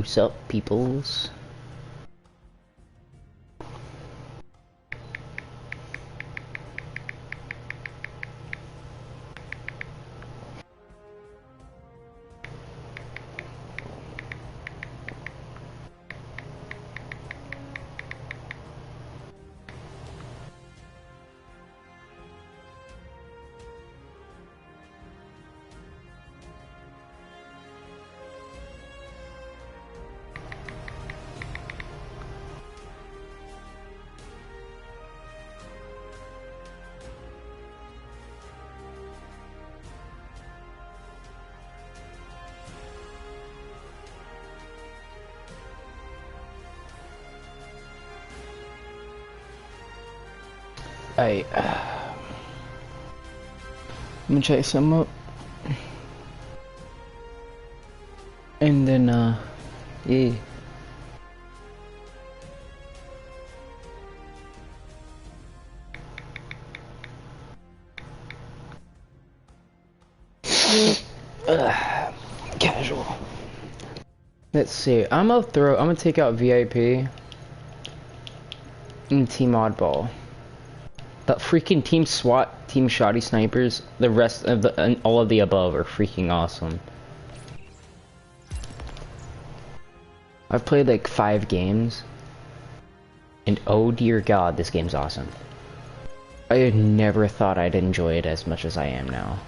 Sup, peoples? I'm gonna check some up, and then yeah. Casual. Let's see. I'm gonna take out VIP and Team Oddball. That freaking Team SWAT, Team Shotty Snipers, the rest of the, and all of the above are freaking awesome. I've played like 5 games, and oh dear God, this game's awesome. I had never thought I'd enjoy it as much as I am now.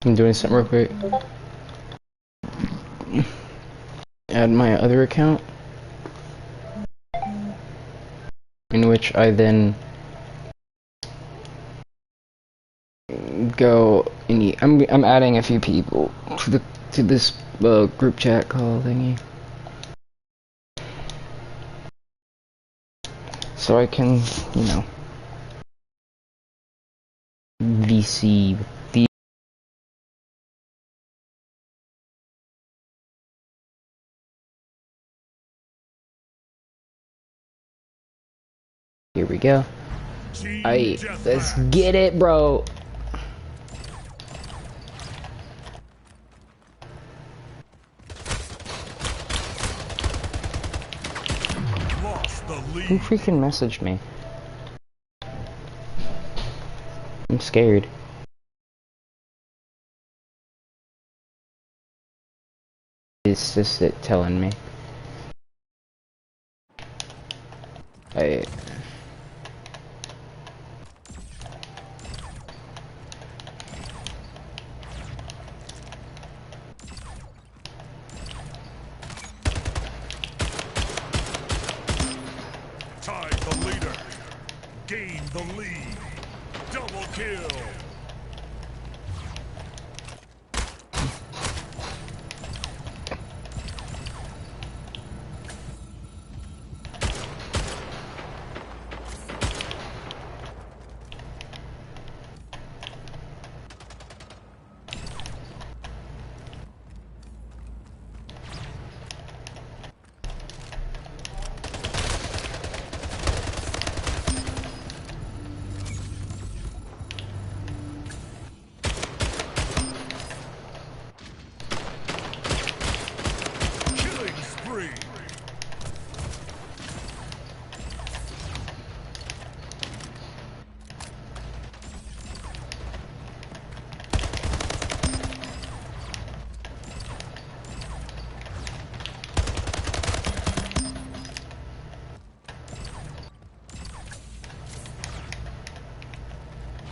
I'm doing something real quick. Add my other account, in which I then go and I'm adding a few people to this group chat call thingy, so I can, you know, VC. Here we go. Alright, let's get it, bro. Who freaking messaged me? I'm scared. It's just it telling me. Alright.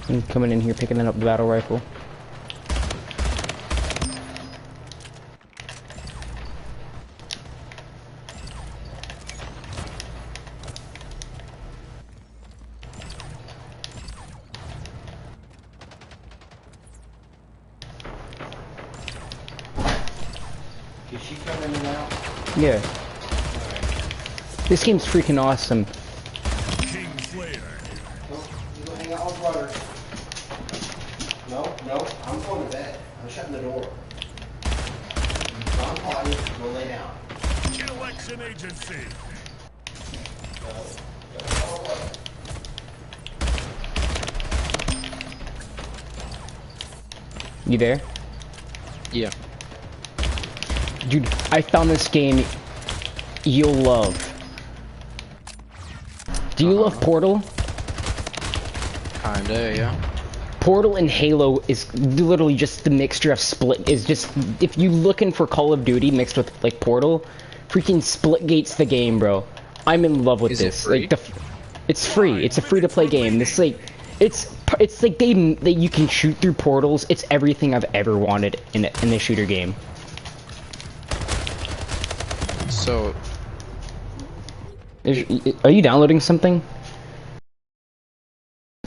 I'm coming in here picking up the battle rifle. Did she come in and out? Yeah. This game's freaking awesome. You go hang out with brother. No, I'm going to bed. I'm shutting the door. I'm quiet. Go lay down. Election agency. You there? Yeah. Dude, I found this game you'll love. Do you love Portal? Kinda, yeah. Portal and Halo is literally just the mixture of Split. Is just if you looking for Call of Duty mixed with like Portal, freaking Splitgate's the game, bro. I'm in love with this. It free? Like it's free. It's a free-to-play game. This like it's like that you can shoot through portals. It's everything I've ever wanted in a shooter game. So, Are you downloading something?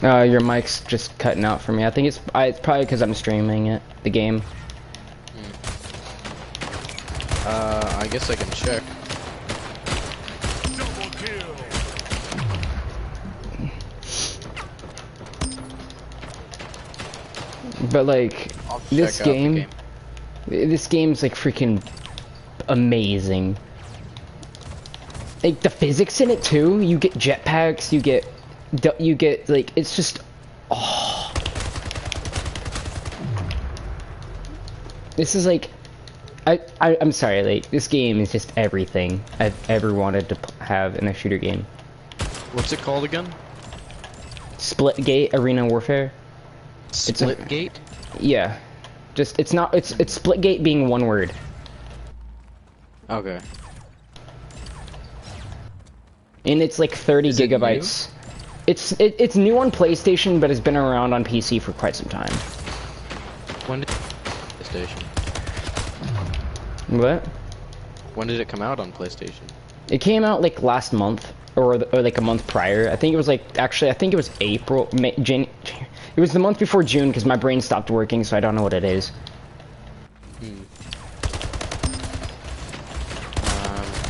Your mic's just cutting out for me. I think it's probably because I'm streaming it, the game. I guess I can check. Double kill. But like, I'll this check out the game, this game's like freaking amazing. Like the physics in it too. You get jetpacks. You get like it's just. Oh. This is like, I'm sorry. Like this game is just everything I've ever wanted to have in a shooter game. What's it called again? Splitgate Arena Warfare. Splitgate? Yeah. Just it's Splitgate being one word. Okay. And it's like 30 Is it gigabytes. It's new on PlayStation, but it's been around on PC for quite some time. When did PlayStation? What? When did it come out on PlayStation? It came out like last month, or like a month prior. I think it was like I think it was April, May, it was the month before June because my brain stopped working, so I don't know what it is.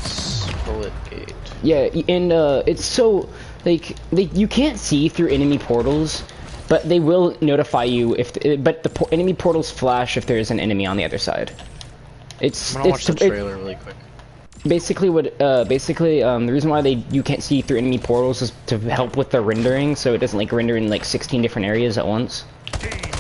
Splitgate. Yeah, and it's so like you can't see through enemy portals, but they will notify you if. But the enemy portals flash if there is an enemy on the other side. I'm gonna watch the trailer really quick. Basically, the reason why you can't see through enemy portals is to help with the rendering, so it doesn't like render in like 16 different areas at once. Team the lead.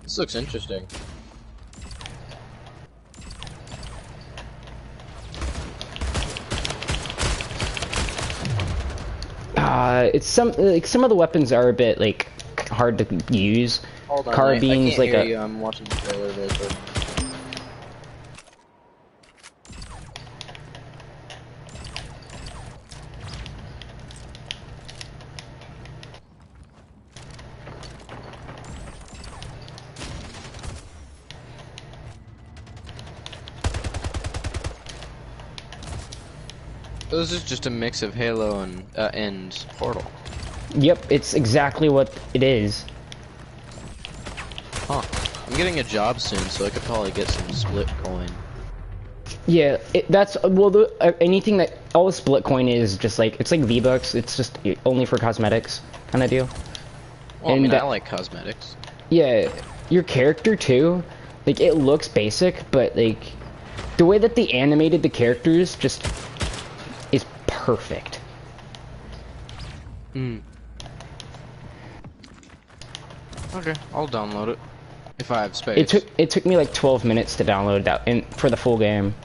This looks interesting. It's some of the weapons are a bit like hard to use. Hold on, Carbines, I can't like hear you. I'm watching the trailer really quick. This is just a mix of Halo and Portal. Yep, it's exactly what it is. Huh. I'm getting a job soon, so I could probably get some split coin. Yeah, that's well. Anything that all the split coin is just like it's like V-Bucks. It's just only for cosmetics kind of deal. Well, And I mean, I like cosmetics. Yeah, your character too. Like it looks basic, but like the way that they animated the characters just is perfect. Okay, I'll download it if I have space. It took me like 12 minutes to download that for the full game.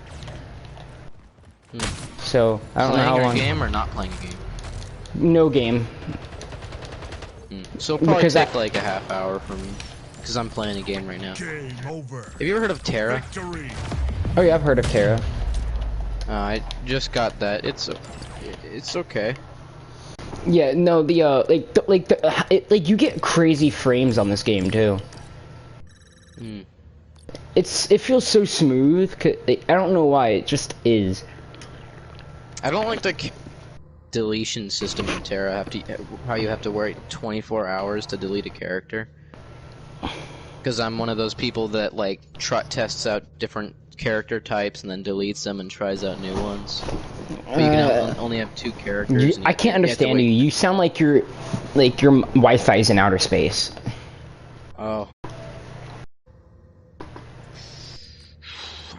So I don't know how long. Playing a game or not playing a game? No game. So it'll probably Because take like a half hour for me, because I'm playing a game right now. Game over. Have you ever heard of Terra? Victory. Oh yeah, I've heard of Terra. I just got that. It's okay. Yeah, no, like you get crazy frames on this game too. It feels so smooth. I don't know why, it just is. I don't like deletion system in Terra. How you have to wait 24 hours to delete a character. Because I'm one of those people that like tests out different character types and then deletes them and tries out new ones. But you can only have 2 characters. I can't understand you. You sound like your Wi-Fi is in outer space. Oh.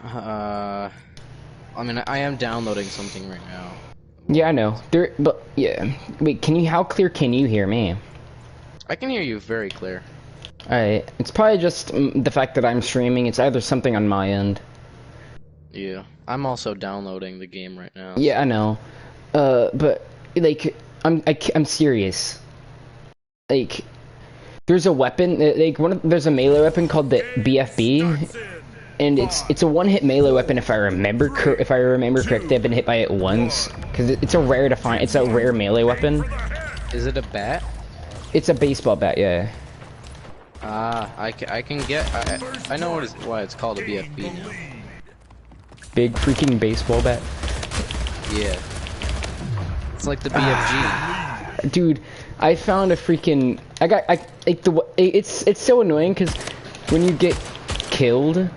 I mean, I am downloading something right now. Yeah, I know. But yeah. Wait, how clear can you hear me? I can hear you very clear. Alright, it's probably just the fact that I'm streaming. It's either something on my end. Yeah, I'm also downloading the game right now. Yeah, I know. But like, I'm serious. Like, there's a weapon. Like there's a melee weapon called the BFB, and it's a one-hit melee weapon if I remember correctly. I've been hit by it once because it's a rare to find. It's a rare melee weapon. Is it a bat? It's a baseball bat. Yeah. I can get. I know why it's called a BFB now. Big freaking baseball bat. Yeah. It's like the BFG. Dude, I found a freaking. It's so annoying because when you get killed,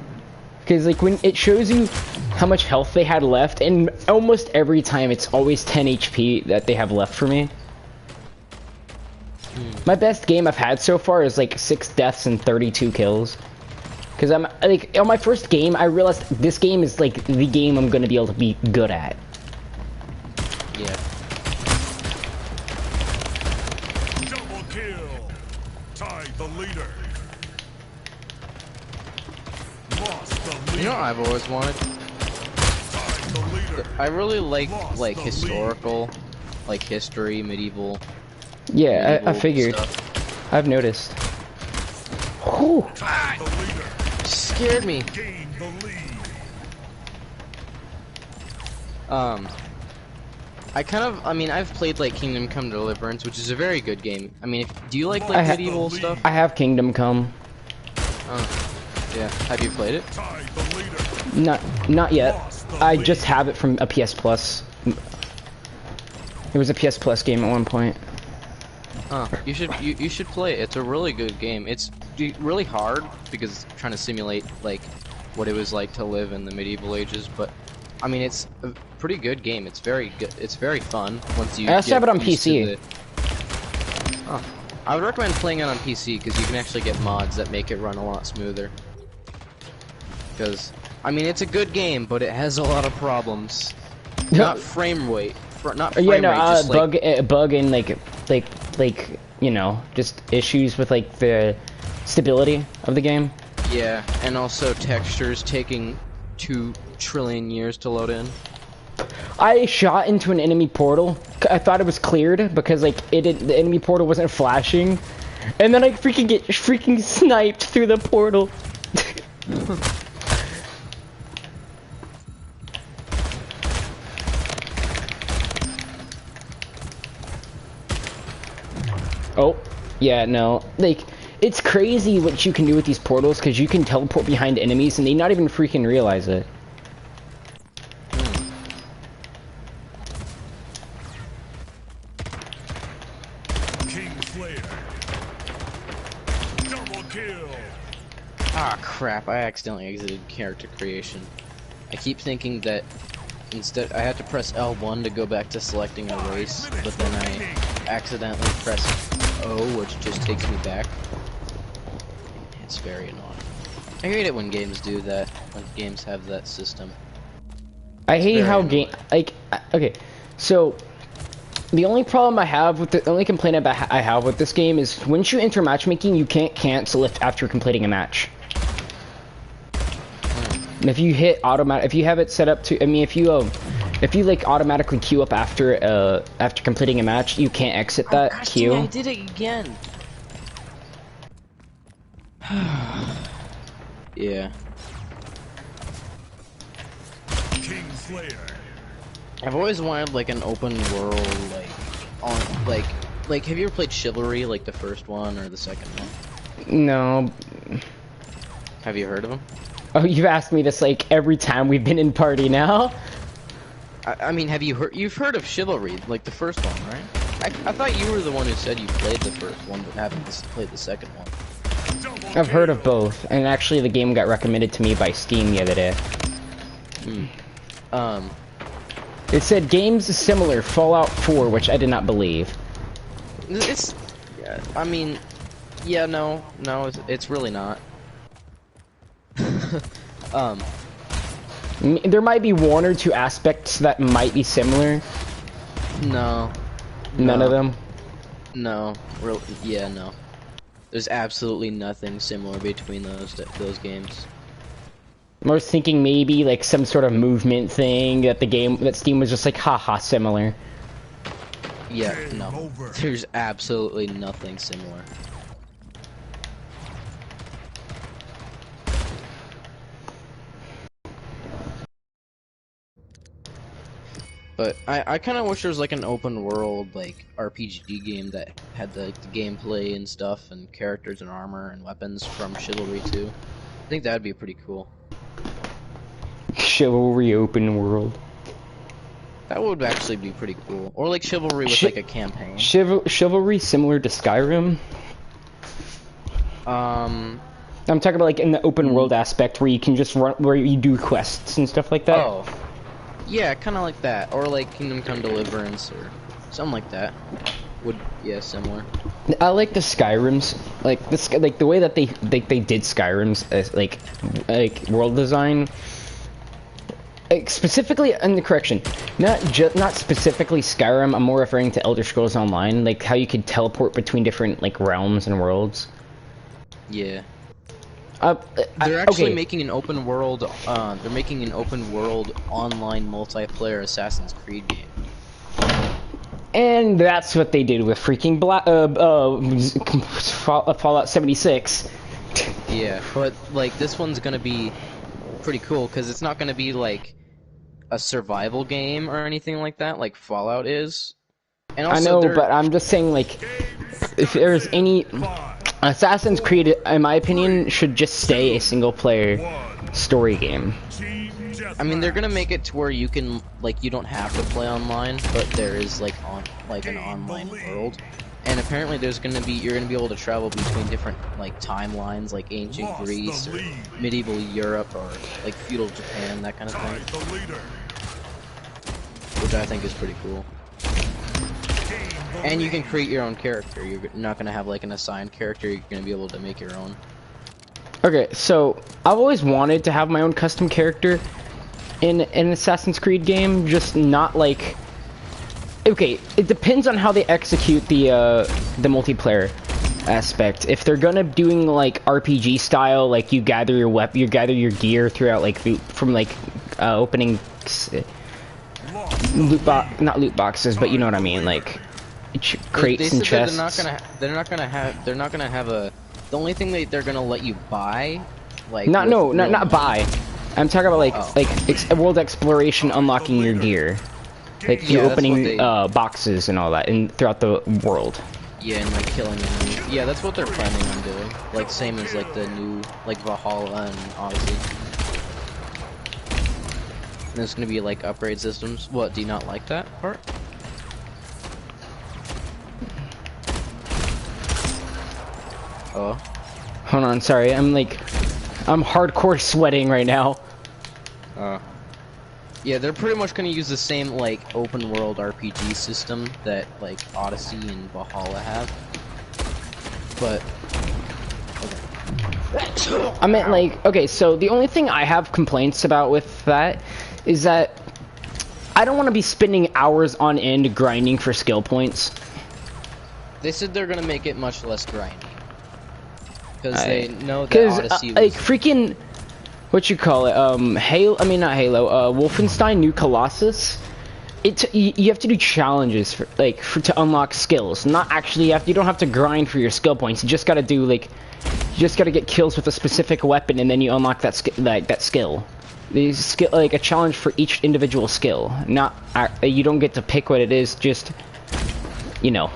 because like when it shows you how much health they had left, and almost every time it's always 10 HP that they have left for me. My best game I've had so far is like 6 deaths and 32 kills. Because I'm like on my first game, I realized this game is like the game I'm gonna be able to be good at. Yeah. Double kill. Tied the leader. Lost the leader. You know what I've always wanted? Tied the leader. I really like historical, like history, medieval. Yeah, I medieval figured. stuff. I've noticed. Whew. Tied the leader. Scared me. Gain the lead. I mean, I've played like Kingdom Come Deliverance, which is a very good game. I mean, do you like I medieval stuff? I have Kingdom Come. Oh, yeah. Have you played it? Tied the leader. Not yet. I just have it from a PS Plus. It was a PS Plus game at one point. You should play it. It's a really good game. It's really hard because it's trying to simulate like what it was like to live in the medieval ages, but I mean it's a pretty good game. It's very good. It's very fun once you. I also have it on used PC. I would recommend playing it on PC because you can actually get mods that make it run a lot smoother. Because I mean it's a good game, but it has a lot of problems. Not frame rate. Not frame rate, just bug and like you know, just issues with like the stability of the game. Yeah, and also textures taking 2 trillion years to load in. I shot into an enemy portal. I thought it was cleared because like the enemy portal wasn't flashing, and then I get sniped through the portal. Oh, yeah, no. Like, it's crazy what you can do with these portals, because you can teleport behind enemies, and they not even freaking realize it. King Slayer. Double kill. Ah, crap, I accidentally exited character creation. I keep thinking that instead I had to press L1 to go back to selecting a race, but then I accidentally press O, which just takes me back. It's very annoying. I hate it when games do that, when games have that system. I hate how okay, so the only problem I have with the only complaint I have with this game is once you enter matchmaking, you can't cancel it after completing a match. And if you hit if you have it set up to, I mean, if you like automatically queue up after completing a match, you can't exit that queue. I did it again. Yeah. King Slayer. I've always wanted like an open world, like have you ever played Chivalry, like the first one or the second one? No. Have you heard of them? Oh, you've asked me this like every time we've been in party now. I mean, you've heard of Chivalry, like the first one, right? I thought you were the one who said you played the first one, but haven't played the second one. I've heard of both, and actually the game got recommended to me by Steam the other day. It said games similar Fallout 4, which I did not believe. It's, I mean, yeah, no, it's really not. There might be one or two aspects that might be similar. No. None of them? No. Yeah, no. There's absolutely nothing similar between those games. I was thinking maybe like some sort of movement thing that Steam was just like, haha, similar. Yeah, no. There's absolutely nothing similar. But I kind of wish there was like an open world like RPG game that had the gameplay and stuff and characters and armor and weapons from Chivalry 2. I think that'd be pretty cool. Chivalry open world. That would actually be pretty cool. Or like Chivalry with like a campaign. Chivalry similar to Skyrim? I'm talking about like in the open world aspect where you can just run, where you do quests and stuff like that. Oh. Yeah, kind of like that. Or like Kingdom Come Deliverance or something like that. Yeah, similar. I like the Skyrims, like the way that they did Skyrims as like world design. Like, specifically, and the correction, not specifically Skyrim. I'm more referring to Elder Scrolls Online, like how you could teleport between different like realms and worlds. Yeah. They're actually okay. making an open world. They're making an open world online multiplayer Assassin's Creed game. And that's what they did with freaking Fallout 76. Yeah, but like this one's gonna be pretty cool because it's not gonna be like a survival game or anything like that, like Fallout is. And also I know, but I'm just saying, like, if there's any Assassin's Creed, in my opinion, should just stay a single-player story game. I mean, they're gonna make it to where you can, like, you don't have to play online, but there is like an online world. And apparently, you're gonna be able to travel between different like timelines, like ancient Greece or medieval Europe or like feudal Japan, that kind of thing. Which I think is pretty cool. And you can create your own character. You're not gonna have like an assigned character. You're gonna be able to make your own. Okay, so I've always wanted to have my own custom character in an Assassin's Creed game, just not like. Okay, it depends on how they execute the multiplayer aspect. If they're gonna doing like RPG style, like you gather your gear throughout like from like opening not loot boxes, but you know what I mean, like crates and chests. They're not gonna have a. The only thing they're gonna let you buy, like not buy. I'm talking about like world exploration, unlocking your gear. Like you're opening boxes and all that, and throughout the world. Yeah, and like killing enemies. Yeah, that's what they're planning on doing. Like same as like the new like Valhalla and OASIS. And there's gonna be like upgrade systems. What? Do you not like that part? Oh. Hold on, sorry. I'm hardcore sweating right now. Yeah, they're pretty much gonna use the same like open world RPG system that like Odyssey and Valhalla have. But okay. I meant like, okay, so the only thing I have complaints about with that is that I don't want to be spending hours on end grinding for skill points. They said they're gonna make it much less grindy. Because they know that Odyssey was... like freaking, what you call it, Wolfenstein New Colossus, you have to do challenges to unlock skills. Not actually, you don't have to grind for your skill points. You just gotta do you just gotta get kills with a specific weapon, and then you unlock that skill. The skill, like a challenge for each individual skill. Not, you don't get to pick what it is. Just, you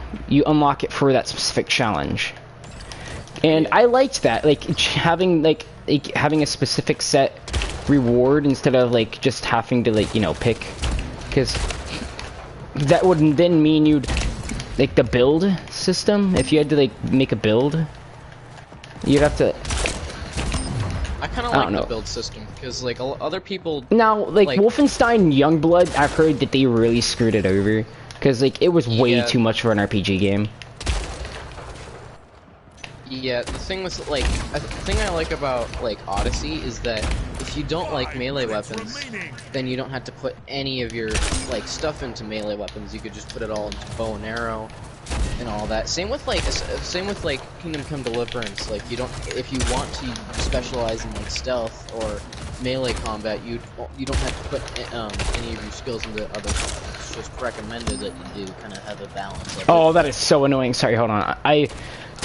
unlock it for that specific challenge. And I liked that, like having a specific set reward instead of just having to pick Because that would then mean you'd, like, the build system, if you had to, like, make a build, you'd have to... I kind of like the build system, because, like, other people... Now, like, Wolfenstein Youngblood, I've heard that they really screwed it over. Because, like, it was way too much for an RPG game. Yeah, the thing with, like, the thing I like about, like, Odyssey is that if you don't like melee weapons, then you don't have to put any of your, like, stuff into melee weapons. You could just put it all into bow and arrow and all that. Same with, like, Kingdom Come Deliverance. Like, you don't, if you want to specialize in, like, stealth or melee combat, you don't have to put any of your skills into other ones. It's just recommended that you do kind of have a balance of it. That is so annoying. Sorry, hold on.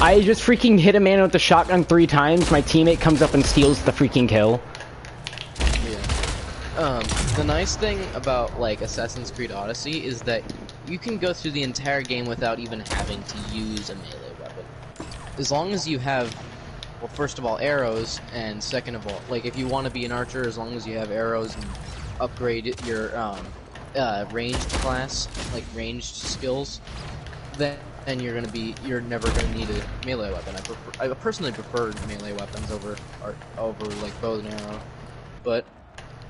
I just freaking hit a man with the shotgun 3 times. My teammate comes up and steals the freaking kill. Yeah. The nice thing about, like, Assassin's Creed Odyssey is that you can go through the entire game without even having to use a melee weapon. As long as you have, well, first of all, arrows, and second of all, like, if you want to be an archer, as long as you have arrows and upgrade your ranged class, like ranged skills, then you're never gonna need a melee weapon. I personally prefer melee weapons over like bow and arrow, but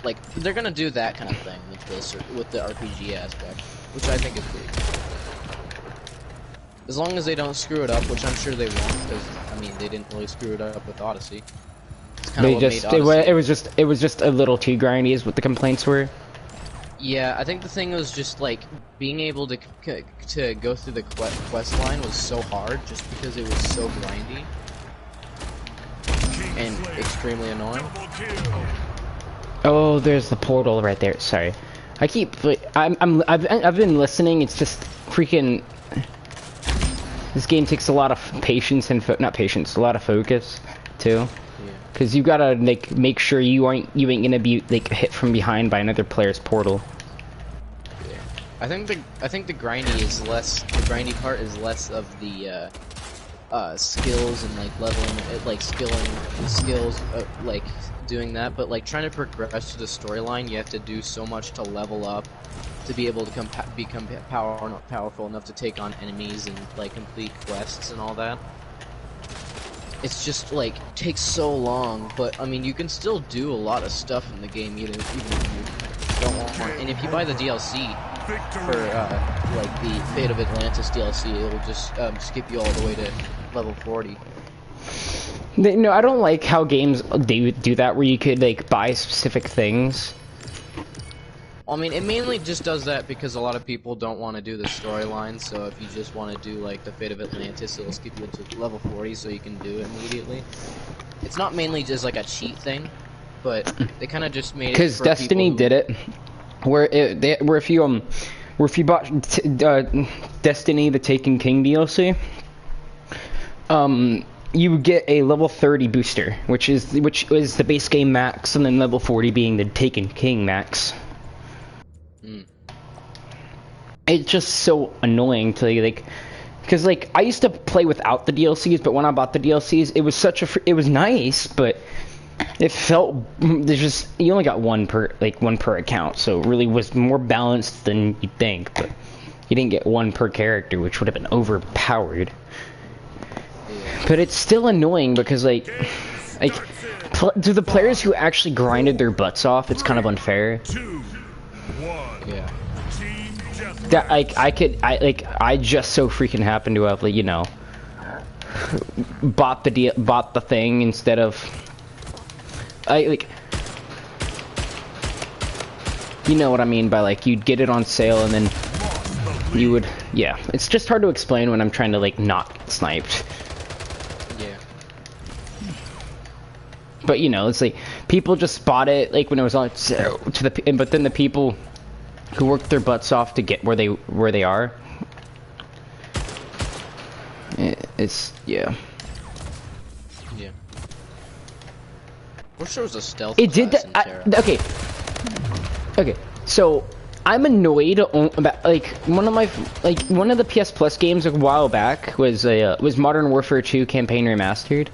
like they're gonna do that kind of thing with this with the RPG aspect, which I think is pretty cool. As long as they don't screw it up, which I'm sure they won't, because I mean they didn't really screw it up with Odyssey. It's kind of what made Odyssey. It was just a little too grindy, is what the complaints were. Yeah, I think the thing was just like being able to go through the quest line was so hard just because it was so grindy and extremely annoying. Oh, there's the portal right there. Sorry, I've been listening. It's just freaking. This game takes a lot of patience and a lot of focus too. Cause you gotta like make sure you ain't gonna be like hit from behind by another player's portal. Yeah. I think the grindy part is less of the skills and like leveling, like skills, like doing that. But like trying to progress to the storyline, you have to do so much to level up to be able to become powerful enough to take on enemies and like complete quests and all that. It's just like takes so long, but I mean you can still do a lot of stuff in the game even if you don't want. And if you buy the DLC for like the Fate of Atlantis DLC, it'll just skip you all the way to level 40. No, I don't like how games do that where you could like buy specific things. I mean, it mainly just does that because a lot of people don't want to do the storyline, so if you just want to do, like, the Fate of Atlantis, it'll skip you into level 40 so you can do it immediately. It's not mainly just, like, a cheat thing, but they kind of just made it for because Destiny did it, where if you bought Destiny the Taken King DLC, you would get a level 30 booster, which is the base game max, and then level 40 being the Taken King max. It's just so annoying to like, because like I used to play without the DLCs, but when I bought the DLCs, it was it was nice, but it felt there's just you only got one per account, so it really was more balanced than you'd think, but you didn't get one per character, which would have been overpowered. But it's still annoying because like to the players who actually grinded their butts off, it's kind of unfair. Yeah. That I just so freaking happened to have, like, you know, bought the thing instead of you know what I mean by like you'd get it on sale and then you would, yeah, it's just hard to explain when I'm trying to like not get sniped. Yeah. But you know, it's like people just bought it like when it was on sale but then the people who worked their butts off to get where they are. It's yeah. Yeah. Wish there was a stealth. It did that. Okay. So I'm annoyed about like one of the PS Plus games a while back was Modern Warfare 2 Campaign Remastered.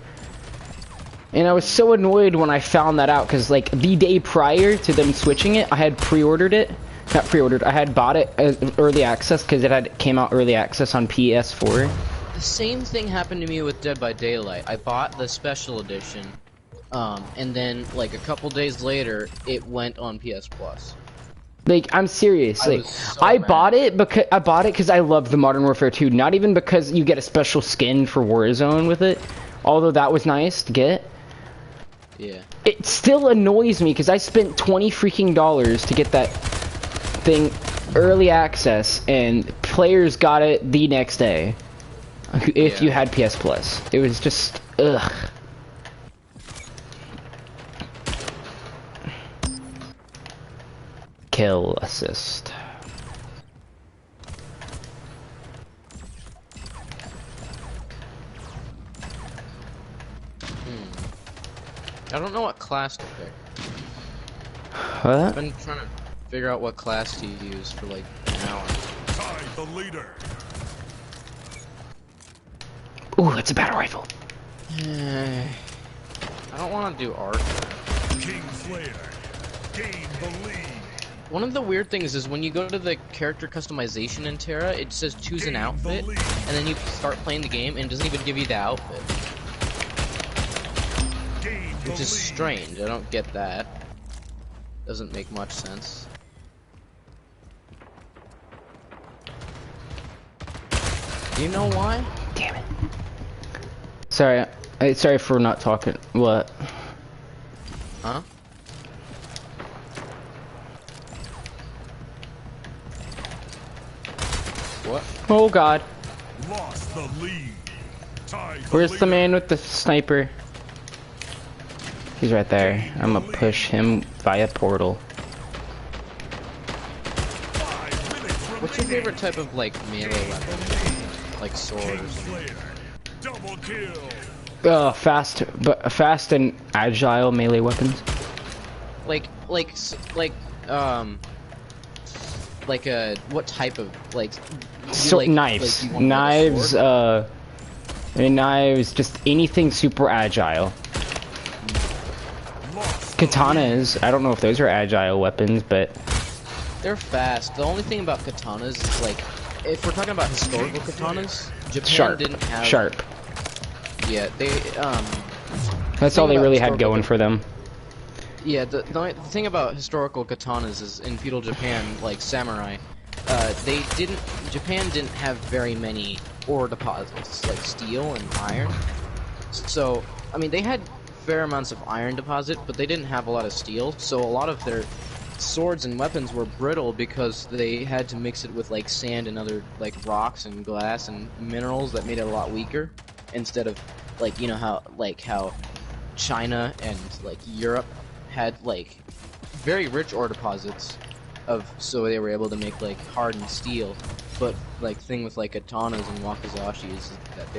And I was so annoyed when I found that out because like the day prior to them switching it, I had pre-ordered it. Not pre-ordered. I had bought it as early access because came out early access on PS4. The same thing happened to me with Dead by Daylight. I bought the special edition, and then like a couple days later, it went on PS Plus. Like, I'm serious. Like, I bought it because I love the Modern Warfare 2. Not even because you get a special skin for Warzone with it, although that was nice to get. Yeah. It still annoys me because I spent $20 freaking to get that thing early access, and players got it the next day. If you had PS Plus, it was just ugh. Kill assist. I don't know what class to pick. What? I've been trying to figure out what class to use for like an hour. Tie the leader. Ooh, it's a battle rifle. I don't want to do arc. King Slayer. Gain the lead. One of the weird things is when you go to the character customization in Terra, it says choose an outfit, and then you start playing the game and it doesn't even give you the outfit. Which is strange, I don't get that. Doesn't make much sense. Do you know why? Damn it. Sorry, sorry for not talking. What? Huh? What? Oh God. Lost the lead. Tie the Where's the leader. man with the sniper? He's right there. I'm gonna push him via portal. 5 minutes What's your remaining. favorite type of like melee weapon? Like sword or King something? Slayer. Double kill. Fast and agile melee weapons. Like what type of like? So like, knives, like you want, like, a knives. sword? Knives. Just anything super agile. Lost the Katanas. I don't know if those are agile weapons, but They're fast. The only thing about katanas is like, if we're talking about historical katanas, Japan sharp. didn't have. Sharp. Yeah, they That's thing all they about really had historical going for them. Yeah, the thing about historical katanas is in feudal Japan, like samurai, Japan didn't have very many ore deposits, like steel and iron. So, I mean, they had fair amounts of iron deposit, but they didn't have a lot of steel, so a lot of their swords and weapons were brittle because they had to mix it with like sand and other like rocks and glass and minerals that made it a lot weaker, instead of like, you know how China and like Europe had like very rich ore deposits so they were able to make like hardened steel. But like thing with like katanas and wakizashi is that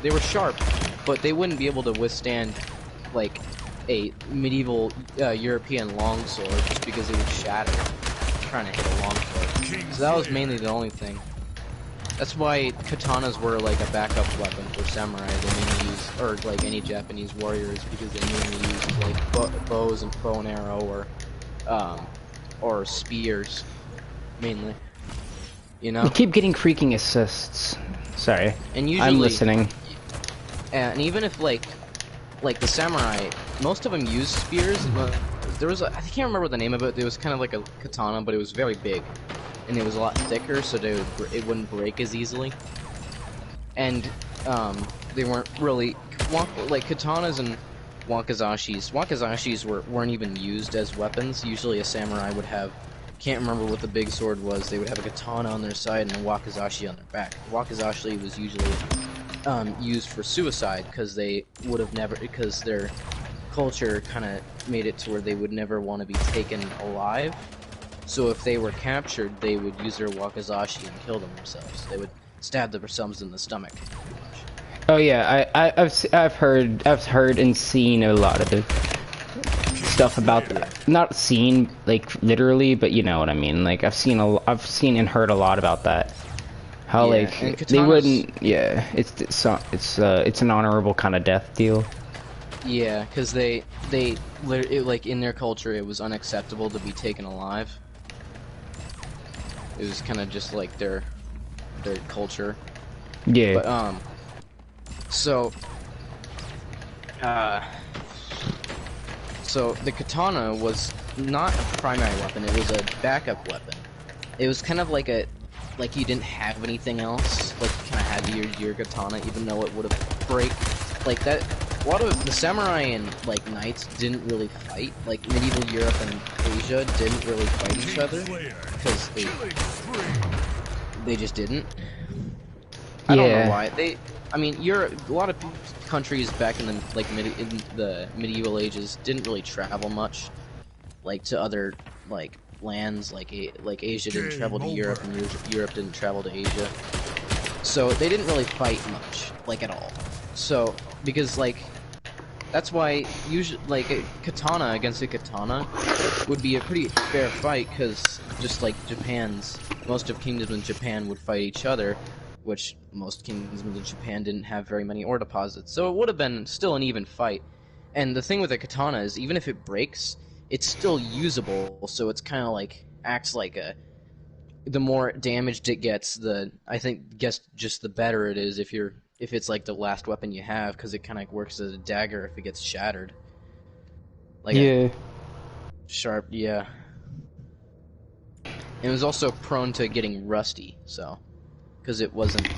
they were sharp, but they wouldn't be able to withstand like a medieval European longsword just because they would shatter trying to hit a longsword. So that was mainly the only thing. That's why katanas were like a backup weapon for samurai. They mainly use, or like any Japanese warriors, because they mainly use like bows and bow and arrow, or spears, mainly. You know. You keep getting creaking assists. Sorry. And usually, I'm listening. And even if like the samurai, most of them use spears. But there was I can't remember the name of it. It was kind of like a katana, but it was very big, and it was a lot thicker, so it wouldn't break as easily. And they weren't really like katanas and wakizashis. Wakizashis weren't even used as weapons. Usually, a samurai would have. Can't remember what the big sword was. They would have a katana on their side and a wakizashi on their back. Wakizashi was usually used for suicide because because their culture kind of made it to where they would never want to be taken alive. So if they were captured, they would use their wakizashi and kill themselves. They would stab themselves in the stomach. Oh yeah, I've heard and seen a lot of the stuff about that. Not seen like literally, but you know what I mean. Like I've seen and heard a lot about that. How Yeah, like and they wouldn't. Yeah, it's an honorable kind of death deal. Yeah, because like in their culture, it was unacceptable to be taken alive. It was kind of just like their culture. Yeah. But so the katana was not a primary weapon, it was a backup weapon. It was kind of like you didn't have anything else, like you kind of had your katana, even though it would have break, like that. A lot of the samurai and like knights didn't really fight, like medieval Europe and Asia didn't really fight each other, because they just didn't. I don't know why. I mean, a lot of countries back in the medieval ages didn't really travel much, like to other like lands. Like Asia didn't travel to Europe, and Europe didn't travel to Asia. So they didn't really fight much, like at all. So because like that's why usually like a katana against a katana would be a pretty fair fight, because just like most of kingdoms in Japan would fight each other, which most kingdoms in Japan didn't have very many ore deposits, so it would have been still an even fight. And the thing with a katana is, even if it breaks, it's still usable, so it's kind of like, acts like the more damaged it gets, just the better it is if it's like the last weapon you have, because it kind of works as a dagger if it gets shattered. Like sharp, yeah. It was also prone to getting rusty, so because it wasn't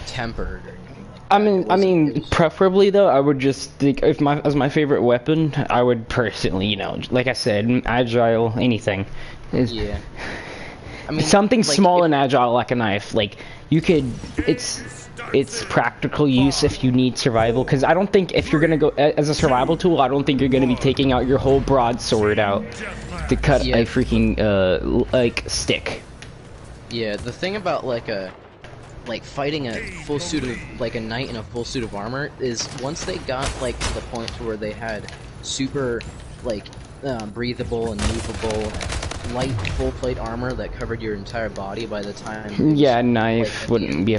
tempered or anything like that. I mean, preferably though, I would just think as my favorite weapon, I would personally, like I said, agile, anything. Yeah. I mean, something like, small and agile like a knife. Like you could, it's practical use if you need survival. Because I don't think if you're gonna go as a survival tool, I don't think you're gonna be taking out your whole broadsword out to cut a freaking like stick. Yeah, the thing about like fighting a full suit of a knight in a full suit of armor is, once they got like to the point to where they had super breathable and movable light full plate armor that covered your entire body by the time knife wouldn't be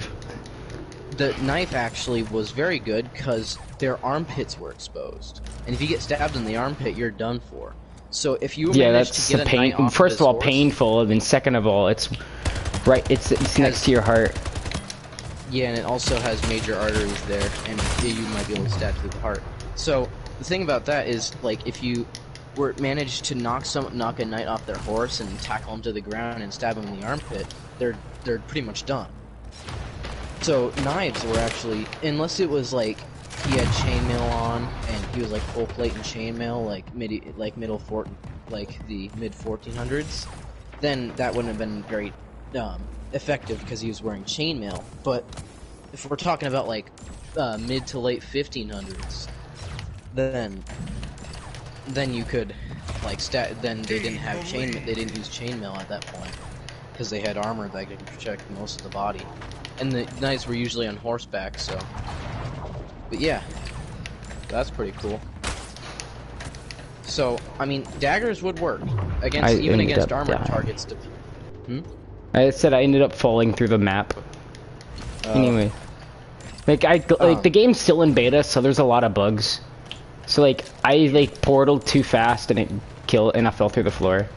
the knife actually was very good because their armpits were exposed, and if you get stabbed in the armpit, you're done for. So if you that's the pain. First of all, painful, and then second of all, it's next to your heart. Yeah, and it also has major arteries there, and you might be able to stab through the heart. So the thing about that is, like, if you managed to knock a knight off their horse and tackle him to the ground and stab him in the armpit, they're pretty much done. So knives were actually, unless it was like he had chainmail on and he was like full plate and chainmail, like the mid 1400s, then that wouldn't have been very effective because he was wearing chainmail. But if we're talking about like mid to late 1500s, then you could like then they didn't have they didn't use chainmail at that point because they had armor that could protect most of the body, and the knights were usually on horseback. So, but yeah, that's pretty cool. So I mean, daggers would work against armored targets. I said I ended up falling through the map. Anyway, the game's still in beta, so there's a lot of bugs. So I portaled too fast and I fell through the floor.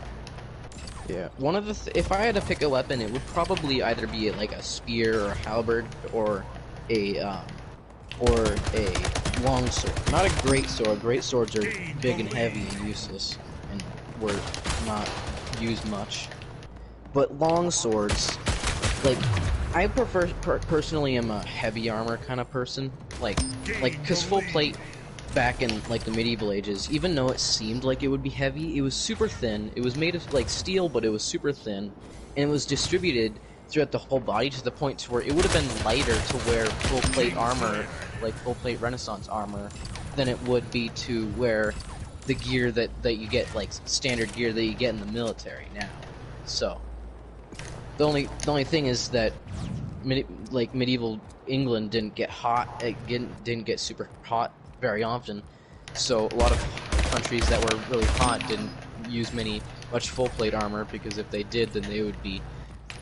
Yeah, one of the if I had to pick a weapon, it would probably either be like a spear or a halberd or a long sword. Not a great sword. Great swords are big and heavy and useless and were not used much. But long swords, like, I personally am a heavy armor kind of person, cause full plate back in like the medieval ages, even though it seemed like it would be heavy, it was super thin. It was made of like steel, but it was super thin, and it was distributed throughout the whole body to the point to where it would have been lighter to wear full plate armor, like full plate Renaissance armor, than it would be to wear the gear that you get, like standard gear that you get in the military now. So the only thing is that medieval England didn't get hot, didn't get super hot very often, so a lot of countries that were really hot didn't use much full plate armor, because if they did, then they would be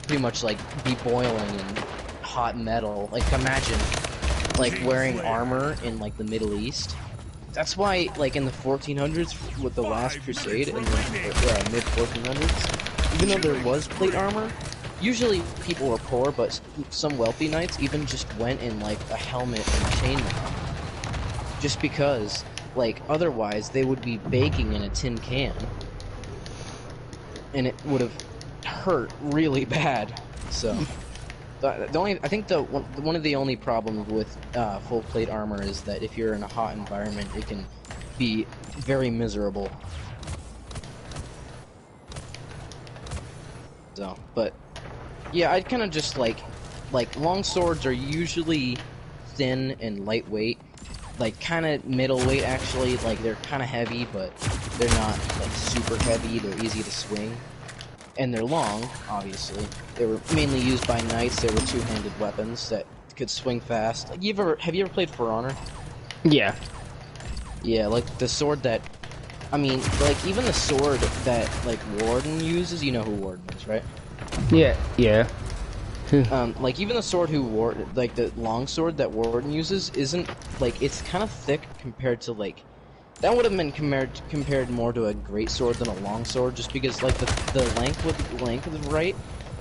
pretty much like be boiling in hot metal. Like, imagine like wearing armor in like the Middle East. That's why like in the 1400s with the Last Crusade and the mid 1400s, even though there was plate armor, usually people were poor, but some wealthy knights even just went in like a helmet and chainmail. Just because, like, otherwise they would be baking in a tin can. And it would have hurt really bad. So, I think one of the only problems with full plate armor is that if you're in a hot environment, it can be very miserable. So, but yeah, I'd kind of just like long swords are usually thin and lightweight, like kind of middleweight actually. Like they're kind of heavy, but they're not like super heavy. They're easy to swing, and they're long. Obviously, they were mainly used by knights. They were two-handed weapons that could swing fast. Like have you ever played For Honor? Yeah. Yeah, like the sword that, I mean, like even the sword that like Warden uses. You know who Warden is, right? Yeah. Yeah. Like even the sword like the long sword that Warden uses isn't like, it's kind of thick compared to like, that would have been compared more to a great sword than a long sword, just because like the length was right,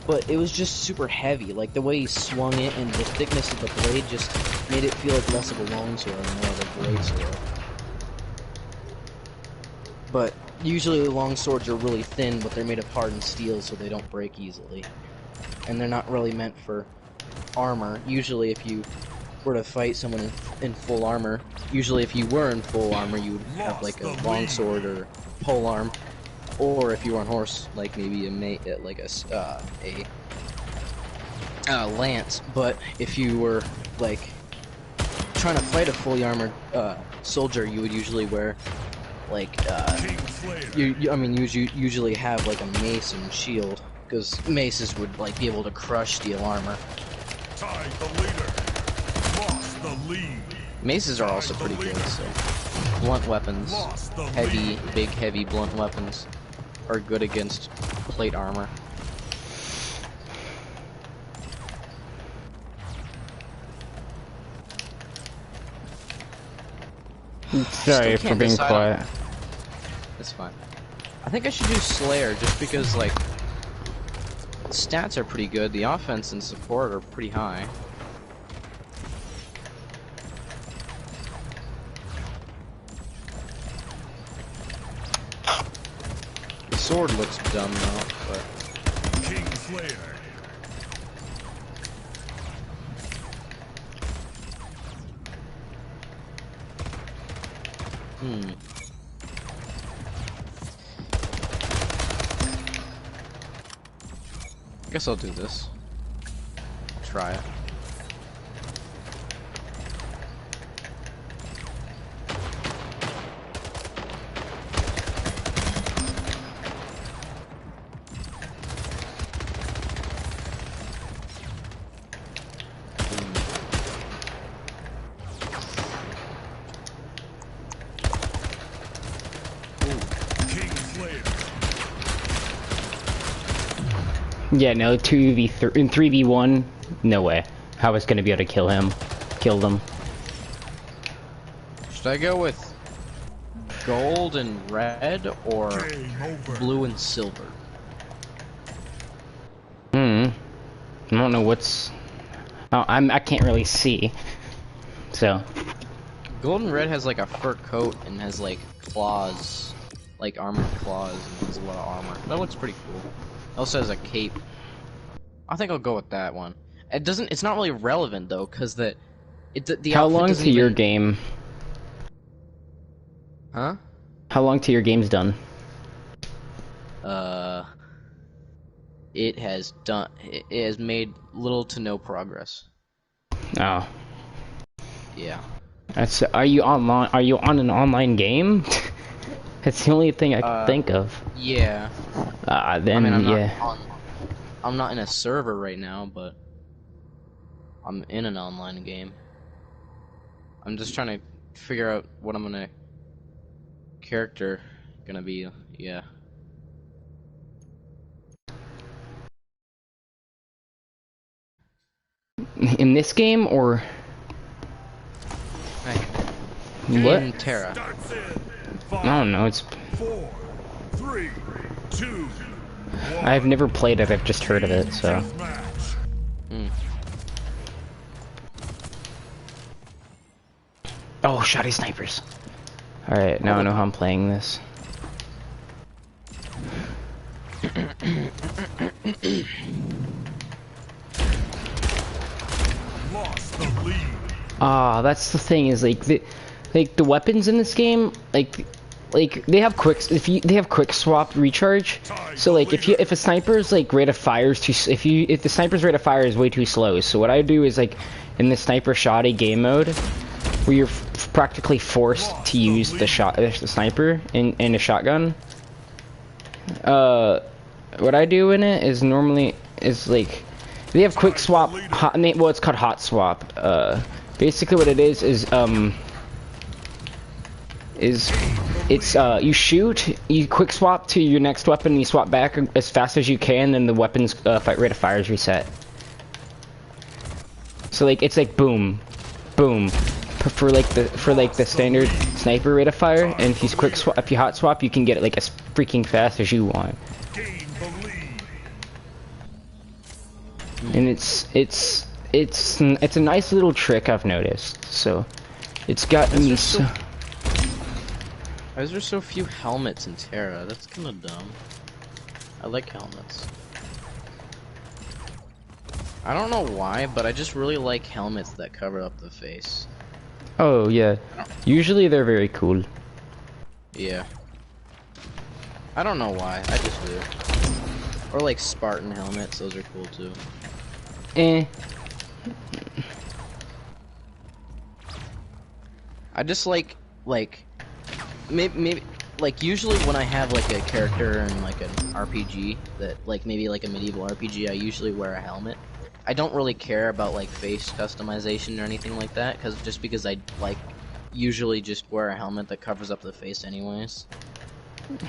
but it was just super heavy. Like the way he swung it and the thickness of the blade just made it feel like less of a long sword and more of a great sword. But usually the long swords are really thin, but they're made of hardened steel, so they don't break easily. And they're not really meant for armor. Usually if you were to fight someone in full armor, usually if you were in full armor, you would have like a long sword or pole arm, or if you were on horse, like maybe a lance. But if you were like trying to fight a fully armored soldier, you would usually wear like you usually have like a mace and shield, because maces would like be able to crush steel armor. Tied the leader. Lost the lead. Maces are also pretty good, so blunt weapons, big heavy blunt weapons are good against plate armor. Sorry for being quiet. That's fine. I think I should do Slayer just because like the stats are pretty good, the offense and support are pretty high. The sword looks dumb though, but King Slayer. guess I'll do this. Try it. Yeah, no, 2v3 in 3v1, no way. How was gonna be able to kill them? Should I go with gold and red or blue and silver? I don't know what's. Oh, I can't really see. So. Gold and red has like a fur coat and has like claws, like armored claws, and has a lot of armor. That looks pretty cool. Also has a cape. I think I'll go with that one. It doesn't. It's not really relevant though, because the How outfit long doesn't to even... your game? Huh? How long to your game's done? It has done. It has made little to no progress. Oh. Yeah. That's. Are you online? Are you on an online game? That's the only thing I can think of. Yeah. Then I mean, yeah. I'm not in a server right now, but I'm in an online game. I'm just trying to figure out what I'm gonna be. Yeah. In this game or? Hey. What? In Terra. Starts in I don't know. It's. 4, 3, 2, I've never played it, I've just heard of it, so. Deathmatch. Oh, shoddy snipers. Alright, now I know how I'm playing this. Lost the lead. Ah, that's the thing, is like the weapons in this game, like they have they have quick swap recharge. So like if a sniper's like rate of fire is if the sniper's rate of fire is way too slow, so what I do is like in the sniper shoddy game mode, where you're practically forced to use the sniper in a shotgun. What I do in it is normally like they have quick swap. Well, it's called hot swap. Basically, what it is you shoot, you quick swap to your next weapon, and you swap back as fast as you can, and the weapon's rate of fire is reset. So like it's like boom, boom, for like the standard sniper rate of fire, and if you hot swap, you can get it like as freaking fast as you want. Gain the lead. And it's a nice little trick I've noticed. So it's gotten me so. Why is there so few helmets in Terra? That's kind of dumb. I like helmets. I don't know why, but I just really like helmets that cover up the face. Oh yeah, usually they're very cool. Yeah. I don't know why, I just do. Or like Spartan helmets, those are cool too. I just like maybe like usually when I have like a character in like an RPG that like maybe like a medieval RPG, I usually wear a helmet. I don't really care about like face customization or anything like that, because I like usually just wear a helmet that covers up the face anyways. It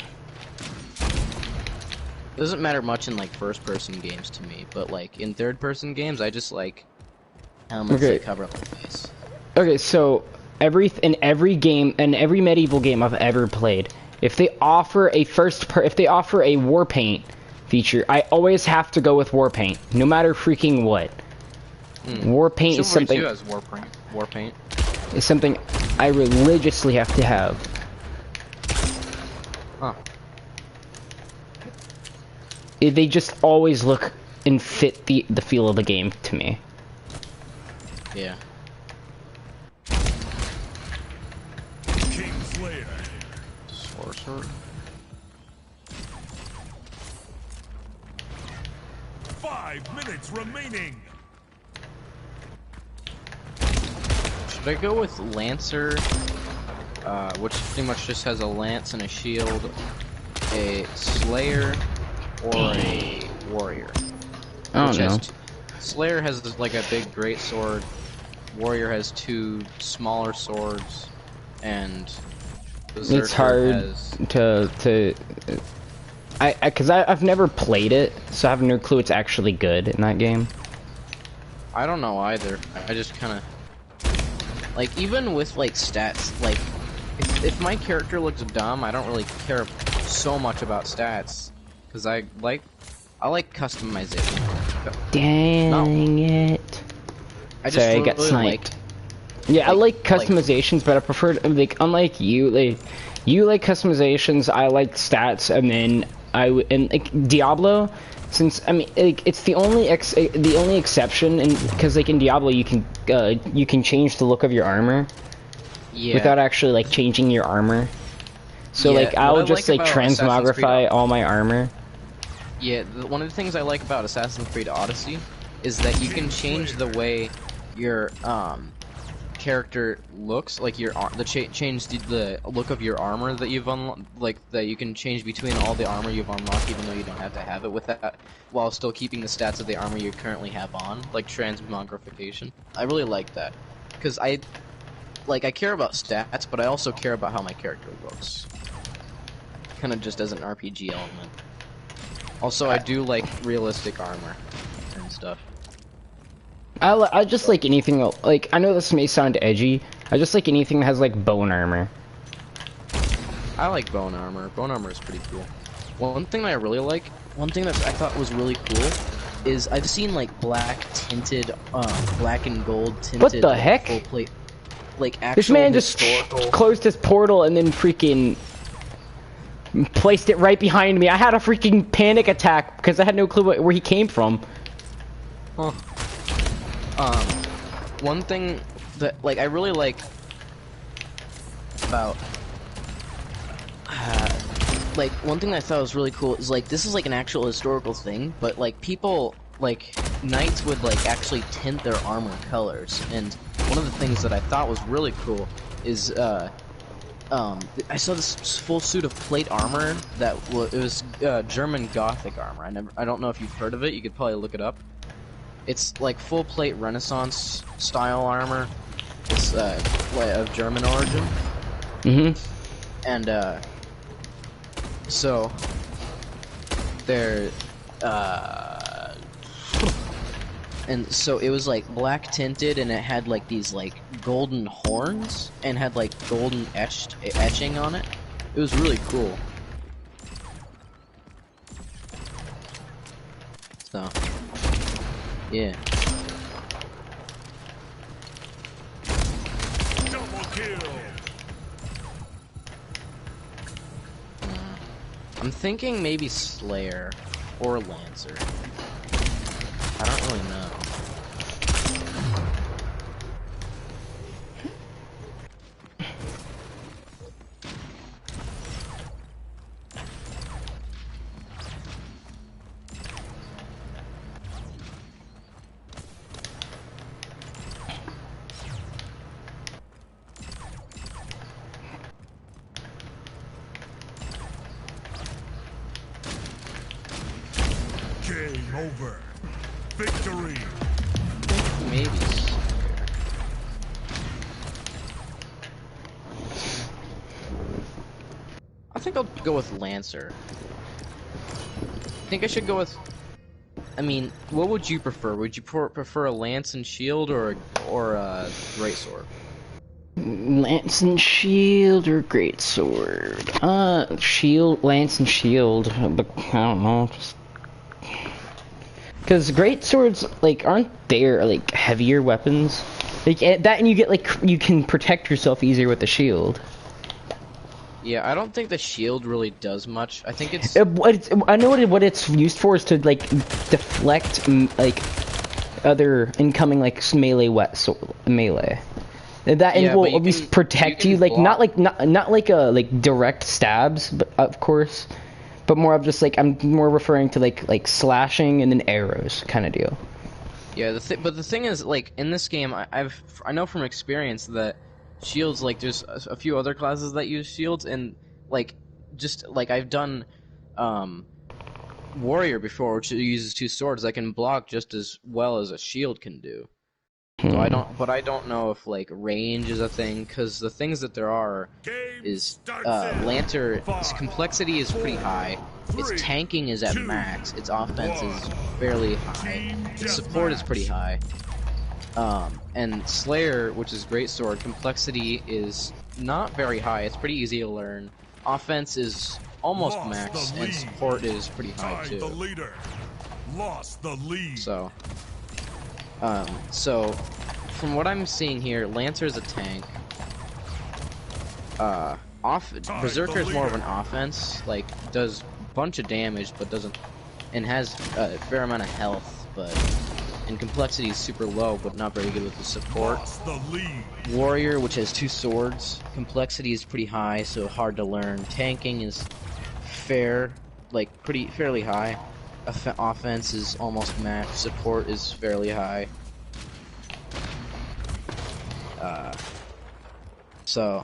doesn't matter much in like first-person games to me, but like in third-person games, I just like helmets that cover up the face. Okay, so in every medieval game I've ever played, if they offer a war paint feature, I always have to go with war paint, no matter freaking what. War paint is something. War paint is something I religiously have to have. Huh. They just always look and fit the feel of the game to me. Yeah. King Slayer. Sorcerer. 5 minutes remaining. Should I go with Lancer, which pretty much just has a lance and a shield, a Slayer, or a Warrior? I don't know. Slayer has like a big great sword, Warrior has 2 smaller swords, and Berserker it's hard has... because I've never played it, so I have no clue it's actually good in that game. I don't know either. I just kind of like, even with like stats, like if my character looks dumb, I don't really care so much about stats, because I like customization. Dang it! Sorry, I got sniped. I like customizations, but I prefer like, unlike you, you like customizations, I like stats, and then like Diablo, since I mean like it's the only exception, and because like in Diablo you can change the look of your armor without actually like changing your armor. So like I'll just like transmogrify all my armor. Yeah, one of the things I like about Assassin's Creed Odyssey is that you can change the way your character looks, like change the look of your armor that you've unlocked, like that you can change between all the armor you've unlocked, even though you don't have to have it with that, while still keeping the stats of the armor you currently have on, like transmogrification. I really like that, because I care about stats, but I also care about how my character looks, kind of just as an RPG element. Also, I do like realistic armor and stuff. I just like anything, like, I know this may sound edgy, I just like anything that has like bone armor. I like bone armor. Bone armor is pretty cool. One thing that I really like one thing that I thought was really cool is I've seen like black tinted, black and gold tinted. What the heck? Full plate, like actual This man just historical. closed his portal and then freaking placed it right behind me. I had a freaking panic attack because I had no clue where he came from. Huh. One thing that like I really like about like one thing that I thought was really cool is like this is like an actual historical thing, but like people like knights would like actually tint their armor colors, and one of the things that I thought was really cool is I saw this full suit of plate armor that it was German Gothic armor. I don't know if you've heard of it. You could probably look it up. It's like full plate Renaissance style armor. It's of German origin. And so there and so it was like black tinted, and it had like these like golden horns and had like golden etching on it. It was really cool. So yeah. Double kill. I'm thinking maybe Slayer or Lancer. I don't really know. Game over. Victory. Maybe Slayer. I think I'll go with Lancer. I think I should go with. I mean, what would you prefer? Would you prefer a lance and shield or a greatsword? Lance and shield or greatsword? Shield, lance and shield. But I don't know. Because greatswords like aren't there like heavier weapons? Like that, and you get like you can protect yourself easier with the shield. Yeah, I don't think the shield really does much. I think it's. I know what it's used for is to like deflect like other incoming like melee melee. That Yeah, will but you at least can- protect you you, can like block. not like a like direct stabs, but of course, but more of just like I'm more referring to like slashing and then arrows kind of deal. Yeah, but the thing is, like in this game, I know from experience that shields, like there's a few other classes that use shields, and like just like I've done warrior before, which uses two swords that can block just as well as a shield can do. So I don't know if like range is a thing, because the things that there are Game is starts in Lancer, its 5, complexity is pretty 4, high, its 3, tanking is at 2, max, its offense is 1. fairly high, Team its support is pretty deathmatch. high. And Slayer, which is greatsword, complexity is not very high, it's pretty easy to learn. Offense is almost Lost max, the and lead. support is pretty high Tied the too. leader. Lost the lead. So from what I'm seeing here, Lancer's a tank. Berserker is more of an offense, like does a bunch of damage, but doesn't, and has a fair amount of health, and complexity is super low, but not very good with the support. Lost the lead. Warrior, which has two swords, complexity is pretty high, so hard to learn. Tanking is fairly high. Offense is almost max. Support is fairly high. So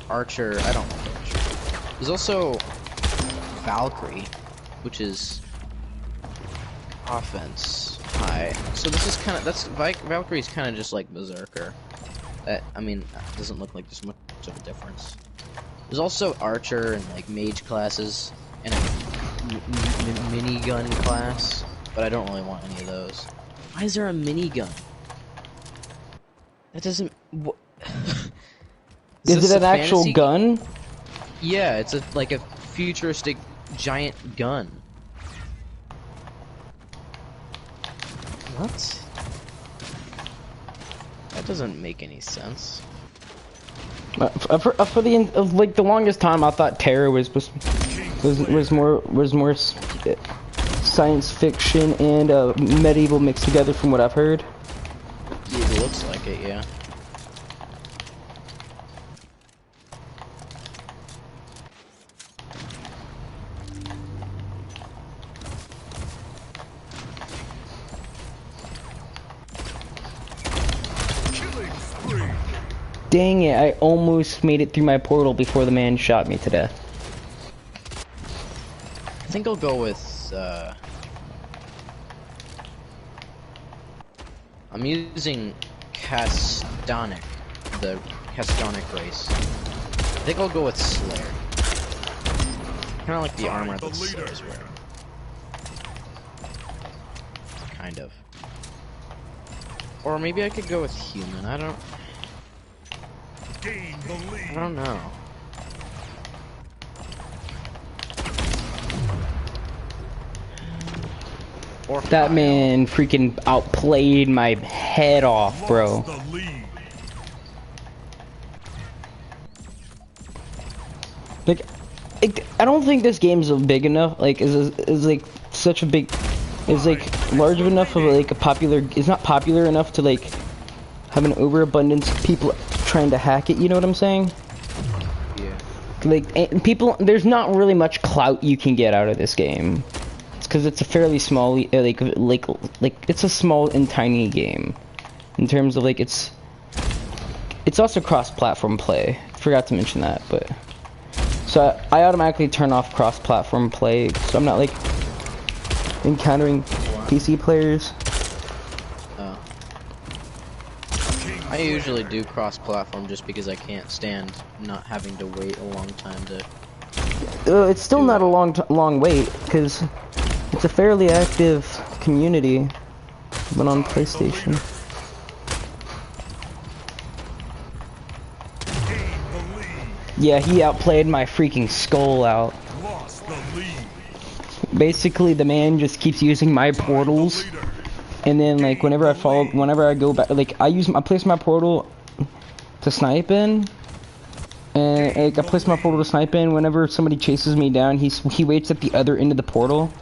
Archer, I don't know Archer. There's also Valkyrie, which is offense high. So this is Valkyrie's kind of just like Berserker. I mean, it doesn't look like there's much of a difference. There's also Archer and like Mage classes, and a minigun class, but I don't really want any of those. Why is there a minigun? That doesn't. Is it an actual fantasy gun? Yeah, it's like a futuristic giant gun. What? That doesn't make any sense. For the longest time, I thought Terror was more science fiction and medieval mixed together, from what I've heard. It looks like it, yeah. Dang it, I almost made it through my portal before the man shot me to death. I think I'll go with, I'm using Castonic, the Castonic race. I think I'll go with Slayer. Kinda like the armor that Slayer's wearing. Kind of. Or maybe I could go with Human, I don't know. Or that man freaking outplayed my head off, bro. Like, I don't think this game's big enough. Like, is like such a big, is like large enough of like a popular. It's not popular enough to like have an overabundance of people trying to hack it. You know what I'm saying? Yeah. Like, people, there's not really much clout you can get out of this game. Because it's a fairly small, like it's a small and tiny game, in terms of like it's also cross-platform play. Forgot to mention that, but so I automatically turn off cross-platform play, so I'm not like encountering PC players. Oh. I usually do cross-platform just because I can't stand not having to wait a long time to. It's still not a long wait, because it's a fairly active community, but on PlayStation. Yeah, he outplayed my freaking skull out. Basically, the man just keeps using my portals, and then like whenever I go back, like I place my portal to snipe in, and like, I place my portal to snipe in. Whenever somebody chases me down, he waits at the other end of the portal.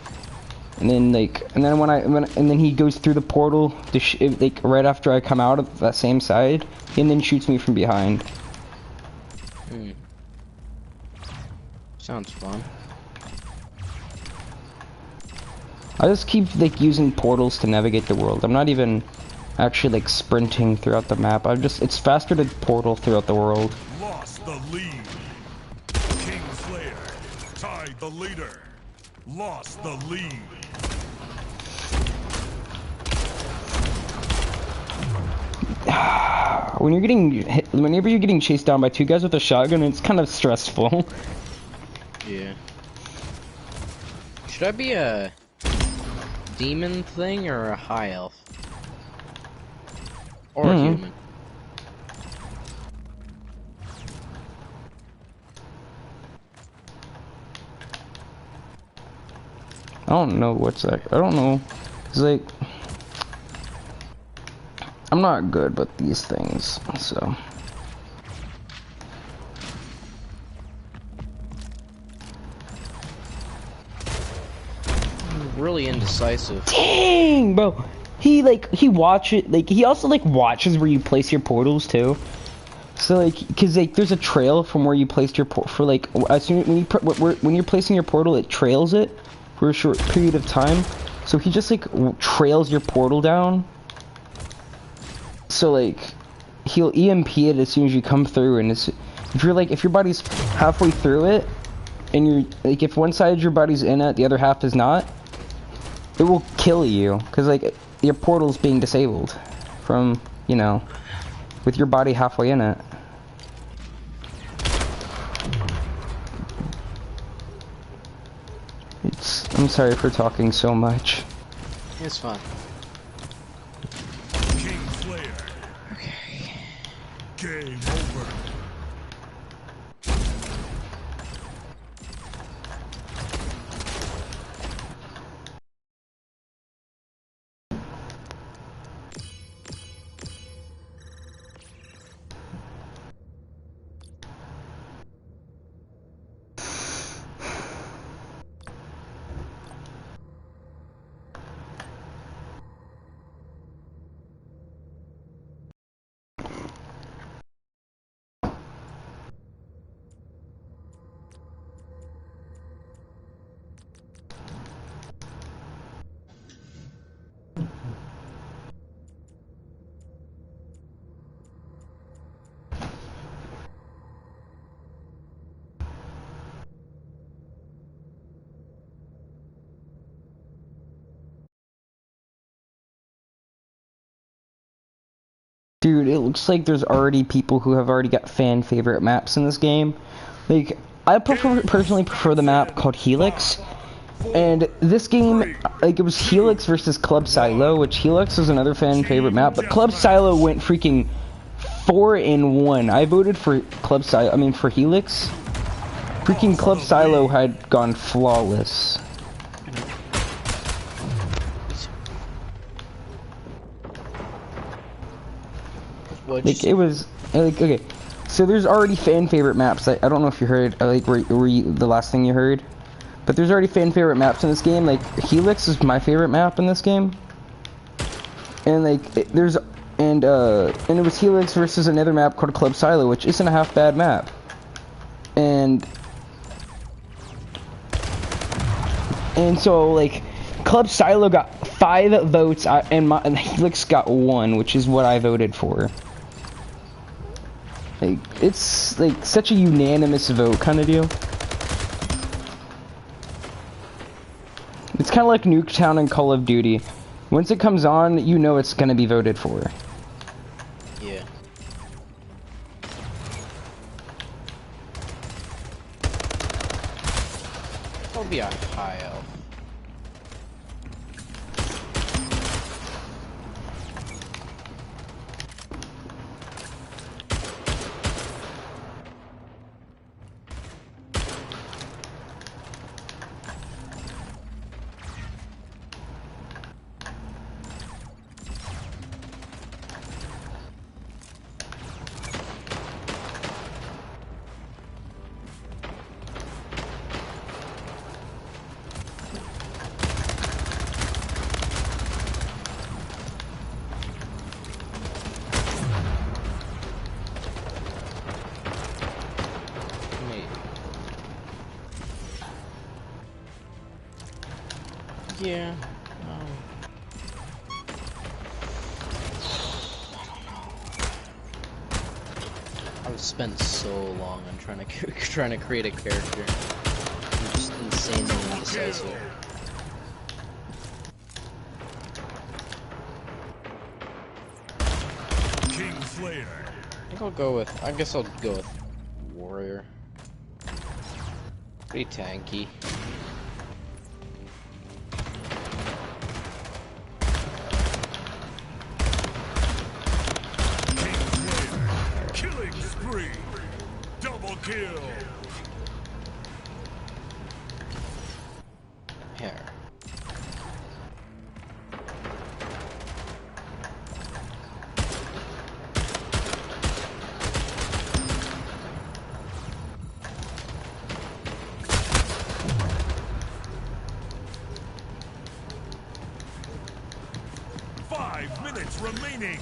And then and then he goes through the portal to like right after I come out of that same side, and then shoots me from behind. Sounds fun. I just keep like using portals to navigate the world. I'm not even actually like sprinting throughout the map. It's faster to portal throughout the world. Lost the lead. Kingslayer tied the leader. Lost the lead. Whenever you're getting chased down by two guys with a shotgun, it's kind of stressful. Yeah. Should I be a demon thing or a high elf? Or a human? I don't know what's that. I don't know. It's like, I'm not good with these things, so. I'm really indecisive. Dang, bro. He also like watches where you place your portals too. So like, cause like there's a trail from where you placed your for like as soon when you're placing your portal, it trails it for a short period of time. So he just like trails your portal down. So like, he'll EMP it as soon as you come through, and if your body's halfway through it, and you're like, if one side of your body's in it, the other half is not, it will kill you, cause like your portal's being disabled from, you know, with your body halfway in it. I'm sorry for talking so much. It's fun. Game over. Dude, it looks like there's already people who have already got fan favorite maps in this game. Like, I personally prefer the map called Helix. And this game, like, it was Helix versus Club Silo, which Helix is another fan favorite map, but Club Silo went freaking 4-1. I voted for for Helix. Freaking Club Silo had gone flawless. Like, it was, like, okay. So there's already fan favorite maps. I don't know if you heard, like, were you the last thing you heard? But there's already fan favorite maps in this game. Like, Helix is my favorite map in this game. And, like, it was Helix versus another map called Club Silo, which isn't a half bad map. And so, like, Club Silo got 5 votes, and Helix got 1, which is what I voted for. Like, it's, like, such a unanimous vote kind of deal. It's kind of like Nuketown and Call of Duty. Once it comes on, you know it's going to be voted for. Yeah. That'll be a high elf. Yeah. I would spend so long on trying to create a character. I'm just insanely indecisive. King Slayer. I guess I'll go with warrior. Pretty tanky. Killing spree. Double kill. Here. Five minutes remaining.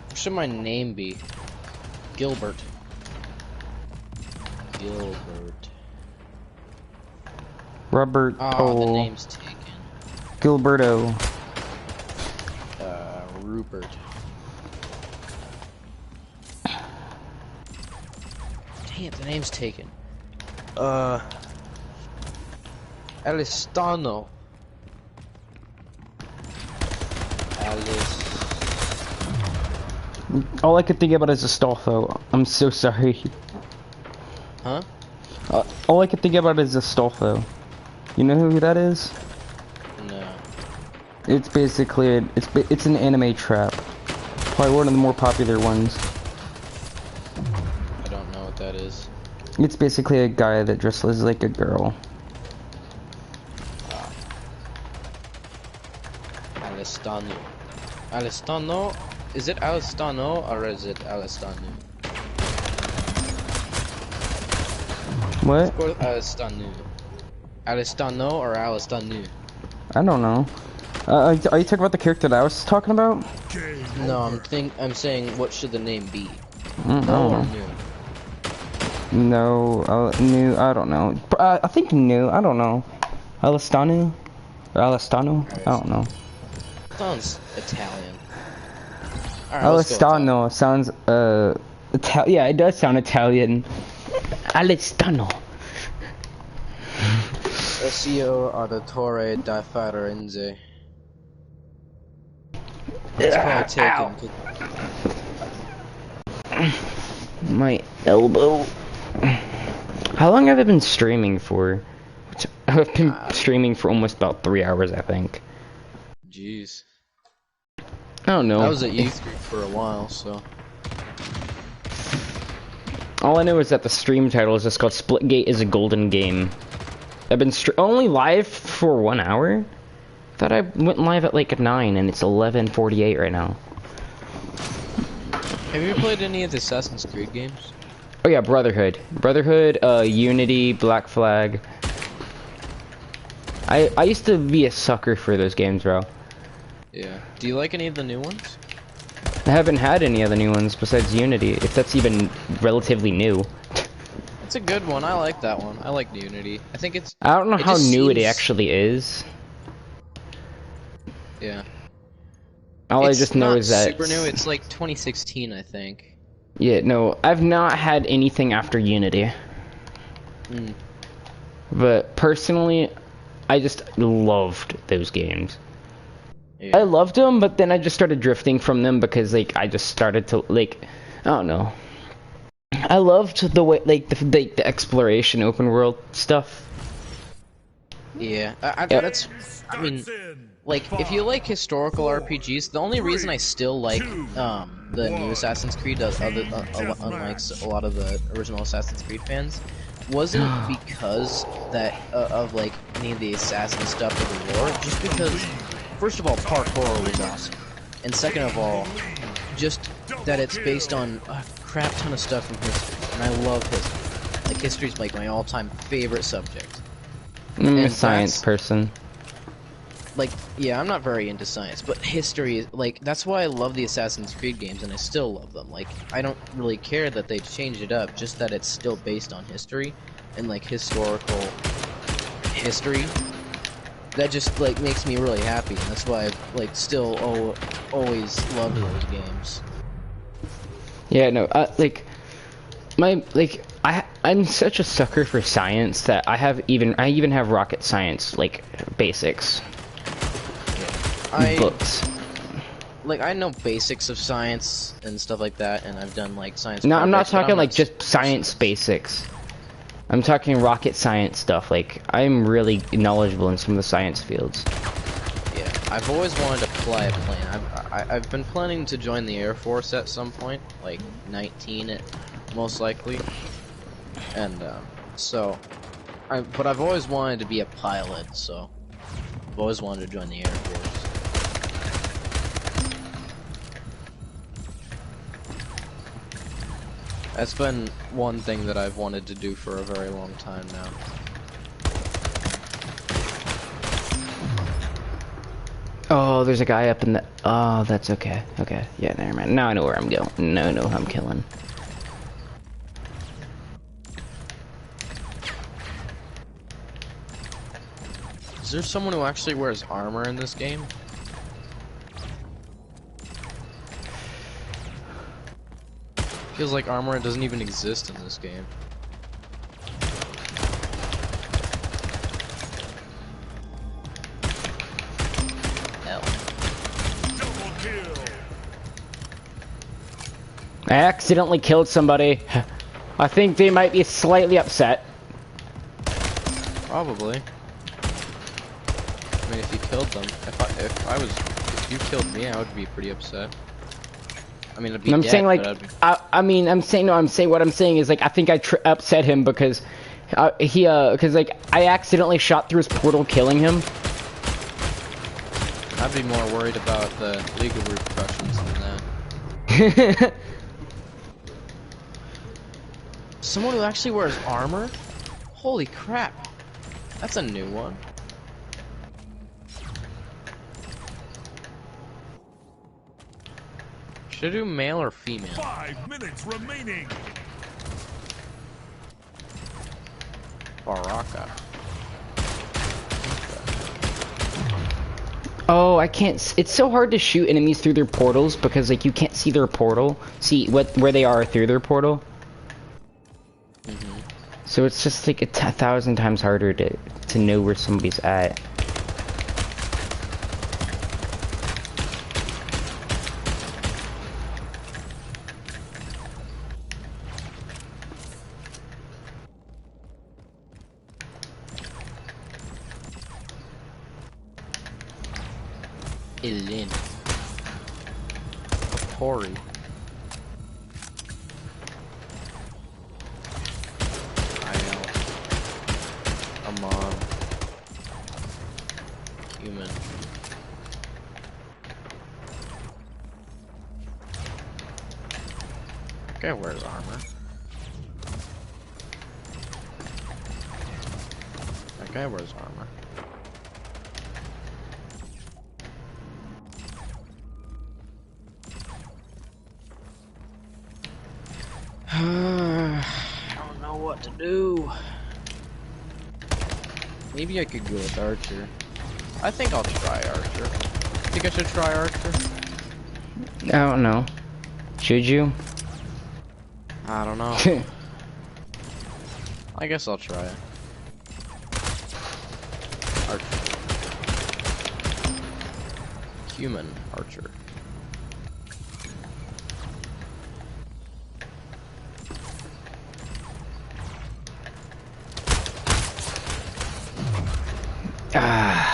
What should my name be? Gilbert. Gilbert. Robert. Oh, the name's taken. Gilberto. Rupert. Dang it, the name's taken. Alistano. All I could think about is Astolfo. I'm so sorry. Huh? All I could think about is Astolfo. You know who that is? No. It's basically it's an anime trap. Probably one of the more popular ones. I don't know what that is. It's basically a guy that dresses like a girl. Alistano. Alistano? Is it Alistano or is it Alistano? What? Alistanu. Alistano or Alistanu? I don't know. Are you talking about the character that I was talking about? No, I'm saying what should the name be? I No don't or know. new? No, new. I don't know. I think new. I don't know. Alistanu? Or Alistano? I don't know. Sounds Italian. Alright, let's go Alistano sounds yeah, it does sound Italian. Alistano. SEO Auditore da Firenze. It's probably taken. My elbow. How long have I been streaming for? I've been streaming for almost about 3 hours, I think. Jeez. I don't know. I was at E3 for a while, so. All I know is that the stream title is just called Splitgate is a Golden Game. I've been only live for 1 hour? I thought I went live at like 9 and it's 11:48 right now. Have you played any of the Assassin's Creed games? Oh yeah, Brotherhood. Brotherhood, Unity, Black Flag. I used to be a sucker for those games, bro. Yeah. Do you like any of the new ones? I haven't had any of the new ones besides Unity, if that's even relatively new. It's a good one. I like that one. I like Unity. I think it's. I don't know how new it seems... actually is. Yeah. All I just know is that super new. It's like 2016, I think. Yeah, no, I've not had anything after Unity. But personally, I just loved those games. Yeah. I loved them, but then I just started drifting from them because, like, I just started to, like, I don't know. I loved the way, like, the exploration, open world stuff. Yeah, that's. I mean, like, if you like historical RPGs, the only reason I still like the new Assassin's Creed, unlike a lot of the original Assassin's Creed fans, wasn't because that of like any of the assassin stuff or the lore, just because, first of all, parkour was awesome, and second of all, just that it's based on a crap ton of stuff from history, and I love history. Like, history's like my all-time favorite subject. I'm a science person. Like, yeah, I'm not very into science, but history is, like, that's why I love the Assassin's Creed games, and I still love them. Like, I don't really care that they changed it up, just that it's still based on history, and, like, historical history. That just, like, makes me really happy, and that's why I've, like, still always loved those games. Yeah, no, like, I'm such a sucker for science that I even have rocket science, like, basics. Books. Like, I know basics of science and stuff like that, and I've done, like, science. No, I'm not talking like just science basics. I'm talking rocket science stuff. Like, I'm really knowledgeable in some of the science fields. Yeah, I've always wanted to fly a plane. I've been planning to join the Air Force at some point, like 19, most likely. And but I've always wanted to be a pilot, so I've always wanted to join the Air Force. That's been one thing that I've wanted to do for a very long time now. Oh, there's a guy up in the... Oh, that's okay. Okay, yeah, never mind. Now I know where I'm going. Now I know who I'm killing. Is there someone who actually wears armor in this game? Feels like armor doesn't even exist in this game. Hell. Double kill. I accidentally killed somebody. I think they might be slightly upset. Probably. I mean, if you killed them, if you killed me, I would be pretty upset. I mean, I'd be dead, saying, like, but what I'm saying is, like, I think I upset him because because, like, I accidentally shot through his portal, killing him. I'd be more worried about the legal repercussions than that. Someone who actually wears armor? Holy crap. That's a new one. Should I do male or female? 5 minutes remaining. Baraka. Oh, I can't. It's so hard to shoot enemies through their portals because like you can't see their portal, see where they are through their portal. So it's just like 1,000 times harder to know where somebody's at. Elin. Tori. I know. Come on. Human. Okay, where's armor? Okay, where's armor? I don't know what to do. Maybe I could go with Archer. I think I'll try Archer. Think I should try Archer? I don't know. Should you? I don't know. I guess I'll try it. Archer. Human Archer. Ah.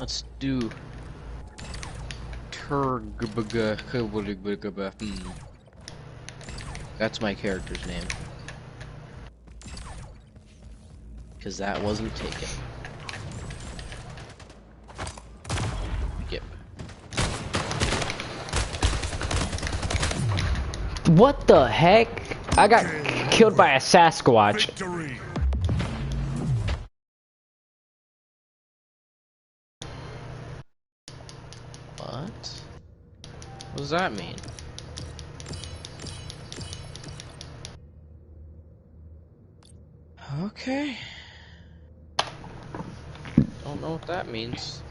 Let's do That's my character's name. Because that wasn't taken. Yep. What the heck? I got killed by a Sasquatch. Victory. What? What does that mean? Okay. Don't know what that means.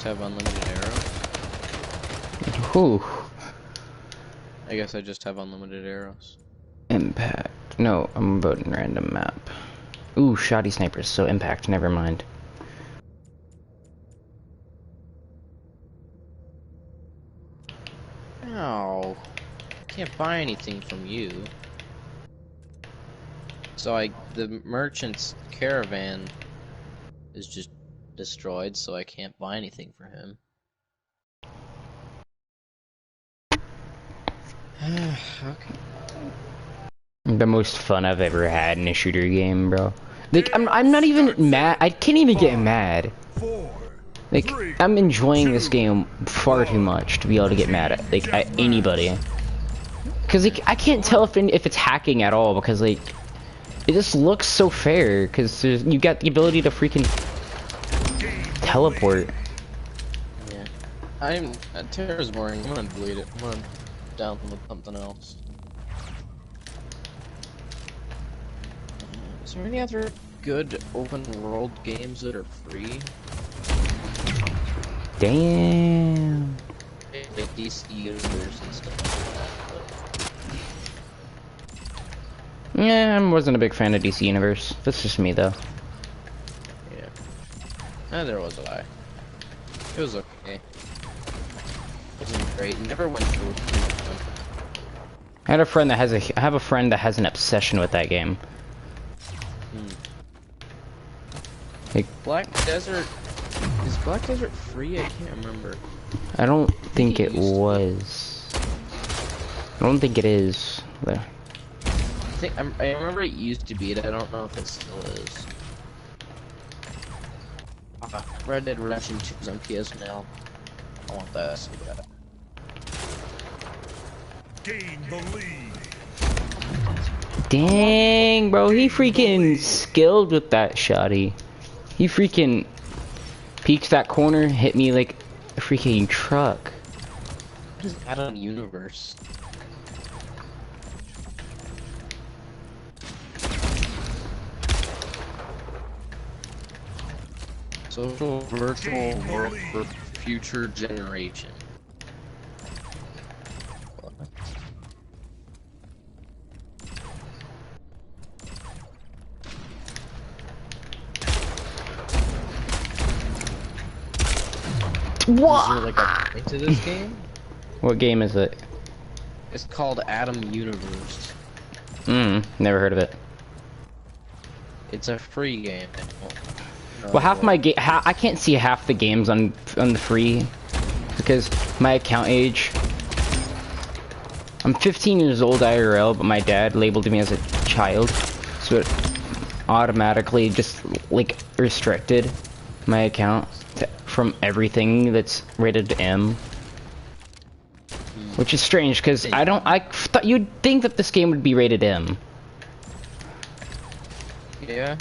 Have unlimited arrows? Whew. I guess I just have unlimited arrows. Impact. No, I'm voting random map. Ooh, shoddy snipers, so impact, never mind. No. Can't buy anything from you. So the merchant's caravan is just destroyed, so I can't buy anything for him. Okay. The most fun I've ever had in a shooter game, bro. Like, I'm not even mad. I can't even get mad. 4, Like, 3, I'm enjoying this 2, game far too much to be able to get mad at, like, at anybody. Cause like, I can't tell if it's hacking at all, because like, it just looks so fair. Cause you got the ability to freaking teleport. Yeah. Terra's boring. I'm gonna delete it. I'm gonna download something else. Is there any other good open world games that are free? Damn. Like DC Universe and stuff. Yeah, I wasn't a big fan of DC Universe. That's just me, though. Yeah. Neither was I. It was okay. It wasn't great. Never went through it. I have a friend that has an obsession with that game. Like, Black Desert. Is Black Desert free? I can't remember. I don't think it was. I don't think it is. But I remember it used to be. I don't know if it still is. Red Dead Redemption 2 is on PS now. I want that. So bad. gain the lead. dang, bro, he freaking skilled with that shotty. He freaking peeks that corner, hit me like a freaking truck. What is that on Universe? Social virtual world for future generation. What? Is there like a point to this game? What game is it? It's called Atom Universe. Never heard of it. It's a free game. Well, half my game, I can't see half the games on the free because my account age. I'm 15 years old IRL, but my dad labeled me as a child, so it automatically just like restricted my account from everything that's rated M. Which is strange because I thought you'd think that this game would be rated M. Yeah.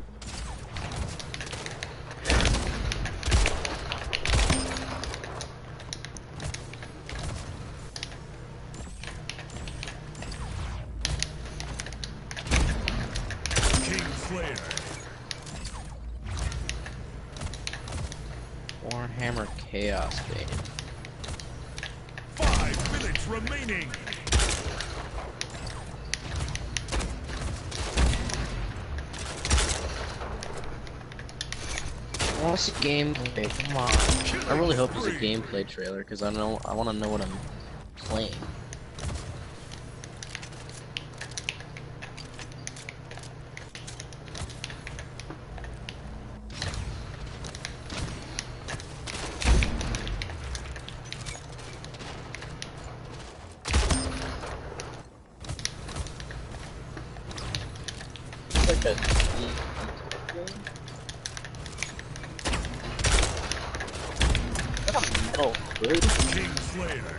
Warhammer Chaos game. 5 minutes remaining. I want to see gameplay. Come on. I really hope there's a gameplay trailer because I want to know what I'm playing.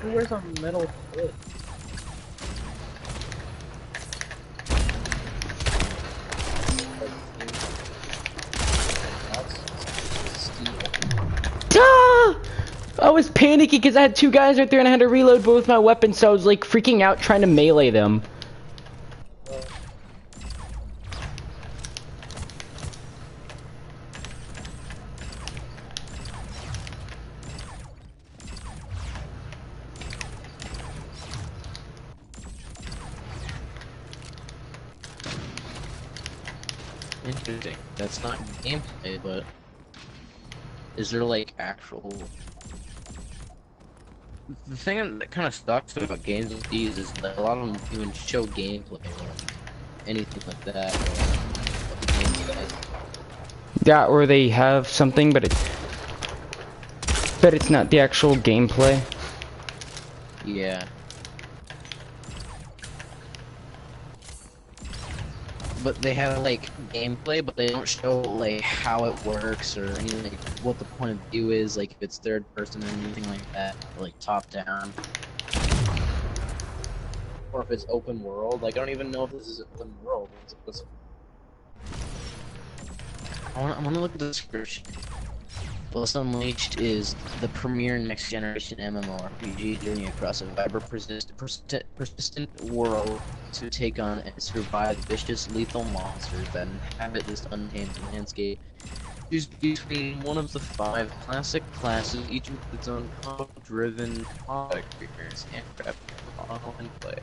Who wears a metal hood? Ah! I was panicking because I had two guys right there and I had to reload both my weapons, so I was like freaking out trying to melee them. Interesting. That's not gameplay, but is there like actual? The thing that kind of sucks about games like these is that a lot of them even show gameplay or anything like that. Yeah, or they have something, but it's not the actual gameplay. Yeah. but they have like gameplay, but they don't show like how it works or anything, like, what the point of view is, like if it's third person or anything like that, or, like top down, or if it's open world. Like I don't even know if this is open world. I want to look at the description. Blast Unleashed is the premier next-generation MMORPG journey across a vibrant, persistent world to take on and survive vicious, lethal monsters that inhabit this untamed landscape. Choose between one of the 5 classic classes, each with its own combat-driven combat experience and prep for online play.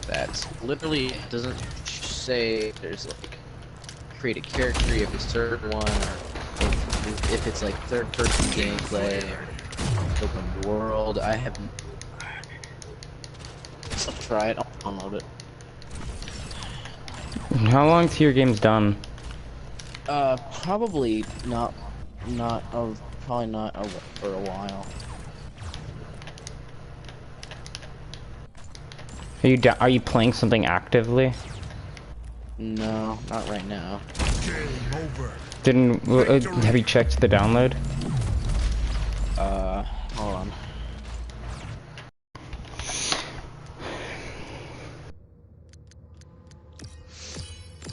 That's literally, it doesn't say there's like create a character if it's third one, or if it's like third person gameplay or open world. I haven't. I'll try it. I'll download it. How long till your game's done? Probably probably not for a while. Are you playing something actively? No, not right now. Game over. Have you checked the download? Hold on.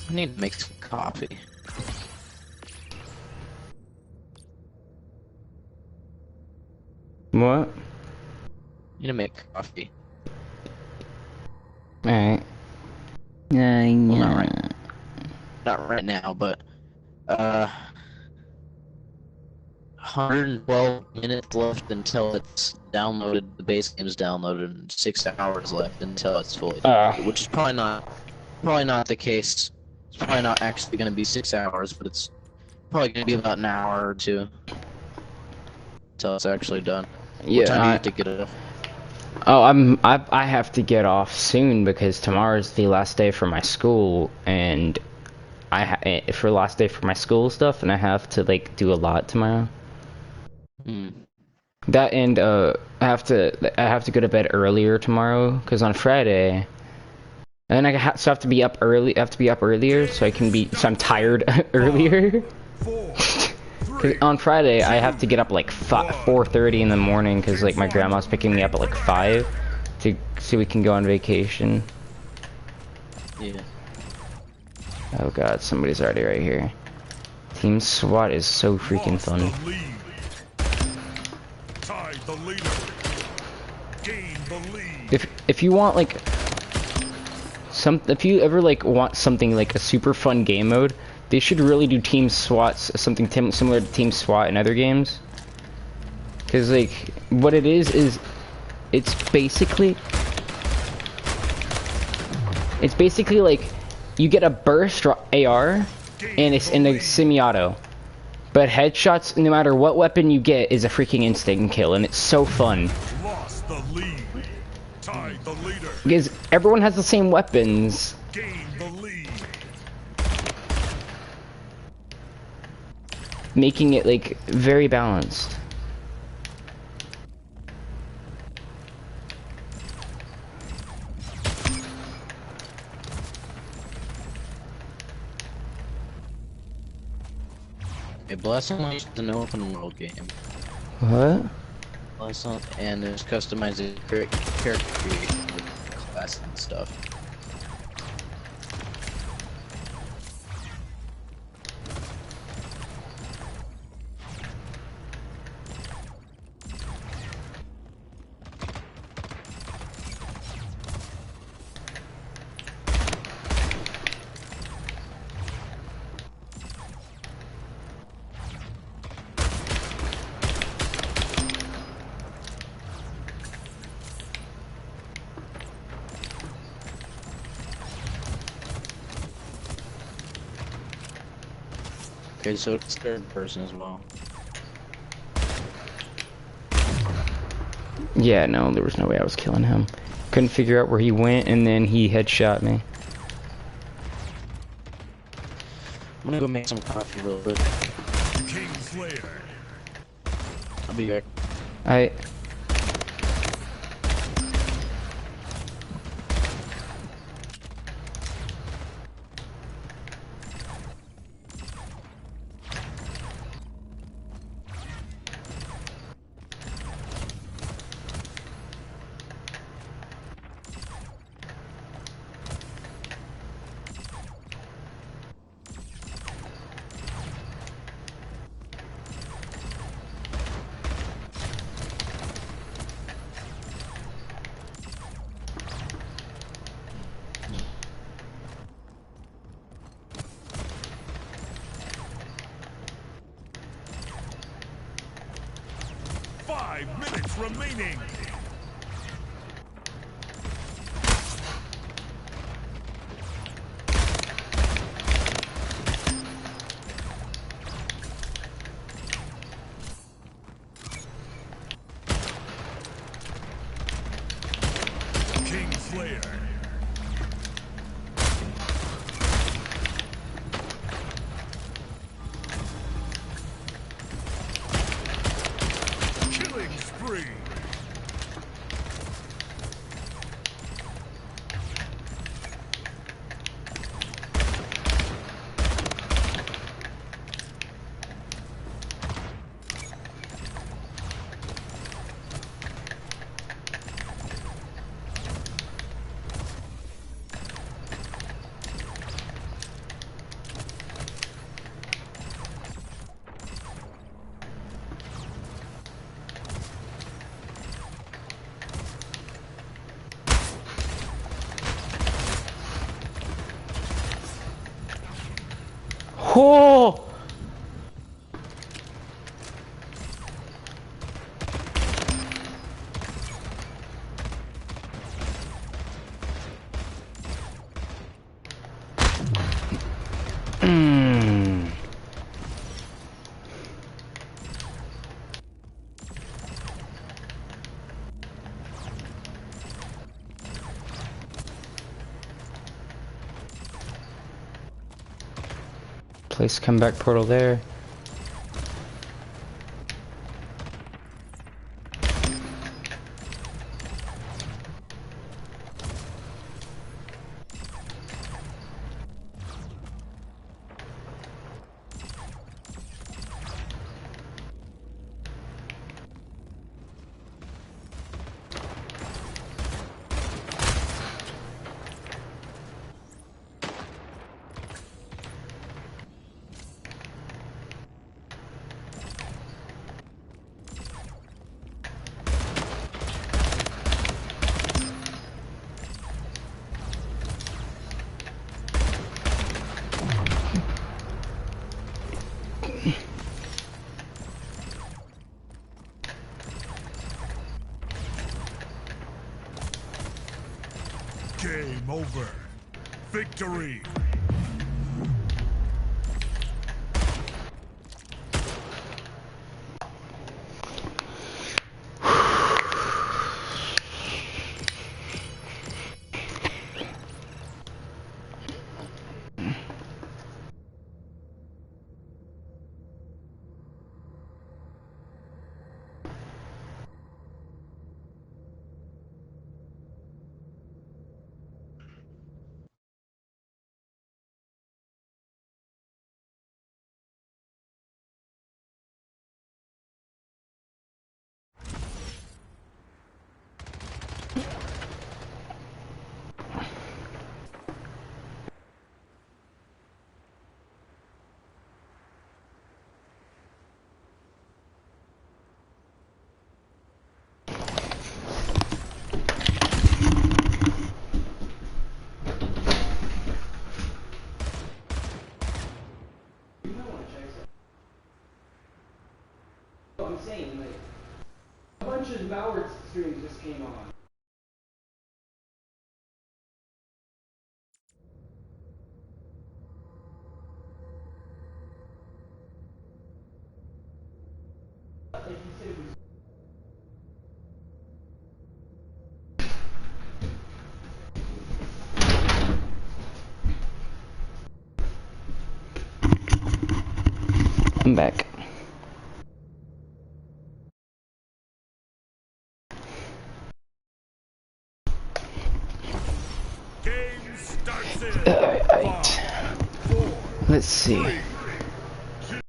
I need to make some coffee. What? Need to make coffee. Alright. Well, not right now, but 112 minutes left until it's downloaded. The base game's downloaded, and 6 hours left until it's fully downloaded, which is probably not the case. It's probably not actually going to be 6 hours, but it's probably going to be about an hour or 2 until it's actually done. Yeah. What time do you have to get it off? Oh, I have to get off soon because tomorrow's the last day for my school, and for last day for my school stuff, and I have to like do a lot tomorrow. That, and I have to go to bed earlier tomorrow because on Friday, and then I have to be up early. I have to be up earlier so I'm tired earlier. 4, 'Cause on Friday I have to get up like 4:30 in the morning because like my grandma's picking me up at like 5 so we can go on vacation. Yeah. Oh god, somebody's already right here. Team SWAT is so freaking fun. The lead. Tied the leader. Gain the lead. If you want like if you ever like want something like a super fun game mode, they should really do Team SWAT, something similar to Team SWAT in other games. Cause like what it is it's basically like you get a burst AR and it's in a semi-auto, but headshots, no matter what weapon you get, is a freaking instant kill, and it's so fun. Lost the lead. Tied the leader. Because everyone has the same weapons. Gain the lead. Making it like very balanced. Okay, Blast Unleashed is an open world game. What? And there's customized character creation with classes and stuff. Okay, so it's third person as well. Yeah, no, there was no way I was killing him. Couldn't figure out where he went, and then he headshot me. I'm gonna go make some coffee real quick. King Slayer. I'll be back. 5 minutes remaining. King Slayer. Killing spree. Oh! Place comeback portal there. Game over. Victory. I'm saying, like, a bunch of Mauer streams just came on. Like you said, it was I'm back. Game starts in. Alright. 5, 4, Let's see. 3, 2.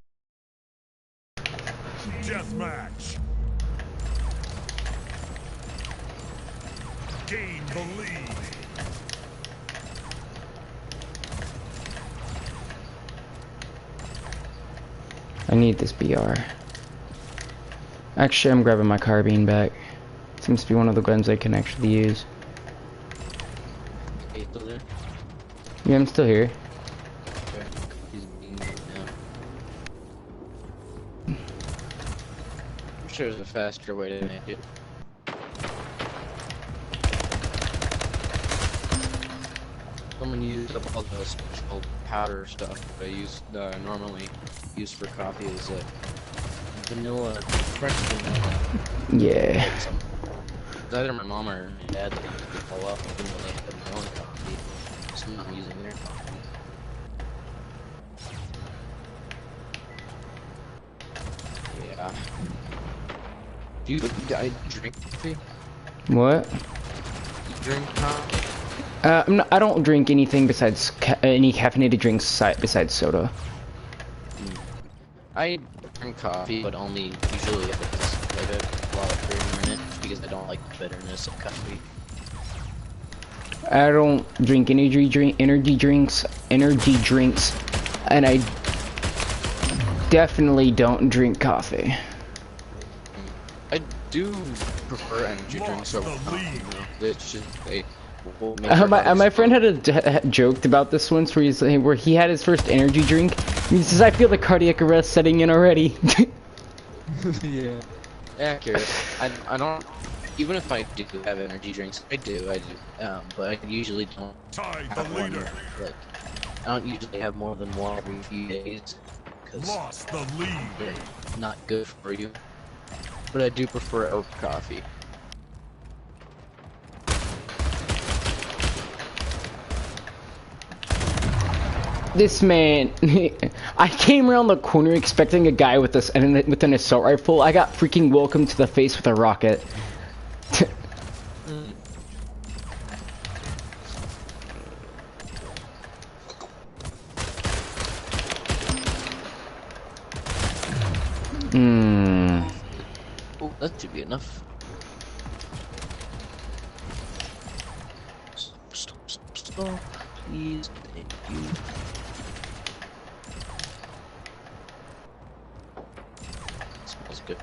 Deathmatch. Gain the lead. I need this BR. Actually, I'm grabbing my carbine back. Seems to be one of the guns I can actually use. Hey, still there? Yeah, I'm still here. Okay. He's being moved now. wish there was a faster way to make it. Someone used up all the special powder stuff that I normally use for coffee is vanilla, fresh vanilla. Yeah. It's either my mom or my dad that used it all up vanilla coffee. So I'm not using their coffee. Yeah. Do you I drink coffee? What? You drink coffee? I don't drink anything besides any caffeinated drinks besides soda. I drink coffee, but only usually if it's like a lot of creamer in it, because I don't like the bitterness of coffee. I don't drink energy drinks, and I definitely don't drink coffee. I do prefer energy drinks over coffee, though. It's just my friend had joked about this once where he had his first energy drink. He says, "I feel the cardiac arrest setting in already." Yeah, accurate. I don't. Even if I do have energy drinks, I do. But I usually don't have one. Like, I don't usually have more than one every few days because Lost the lead. they're not good for you. But I do prefer oat coffee. This man, I came around the corner expecting a guy with an assault rifle. I got freaking welcomed to the face with a rocket. Oh, that should be enough. Stop, please, thank you. Smells good.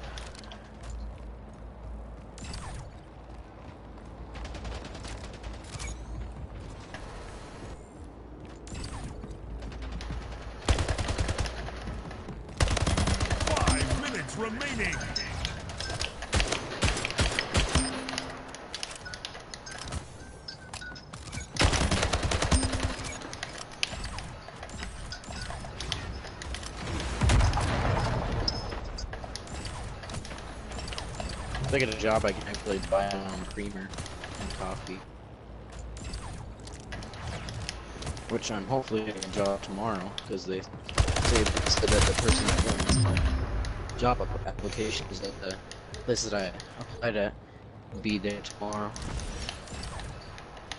Remaining. If I get a job, I can actually buy my own creamer and coffee. Which I'm hopefully getting a job tomorrow, because they said that the person that wins the job applications at the place that I applied at will be there tomorrow.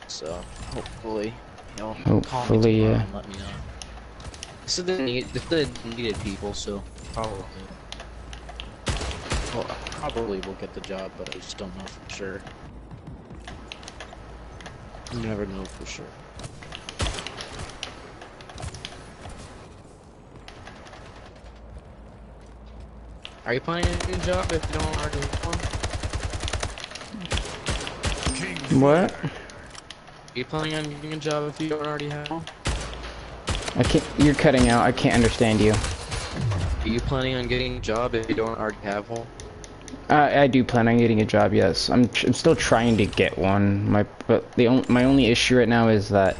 So hopefully, call me tomorrow and let me know. They said they needed people, so probably. Well, I probably will get the job, but I just don't know for sure. You never know for sure. Are you planning a new job if you don't already have one? What? Are you planning on getting a job if you don't already have one? I can't. You're cutting out. I can't understand you. Are you planning on getting a job if you don't already have one? I do plan on getting a job. Yes, I'm still trying to get one. My only issue right now is that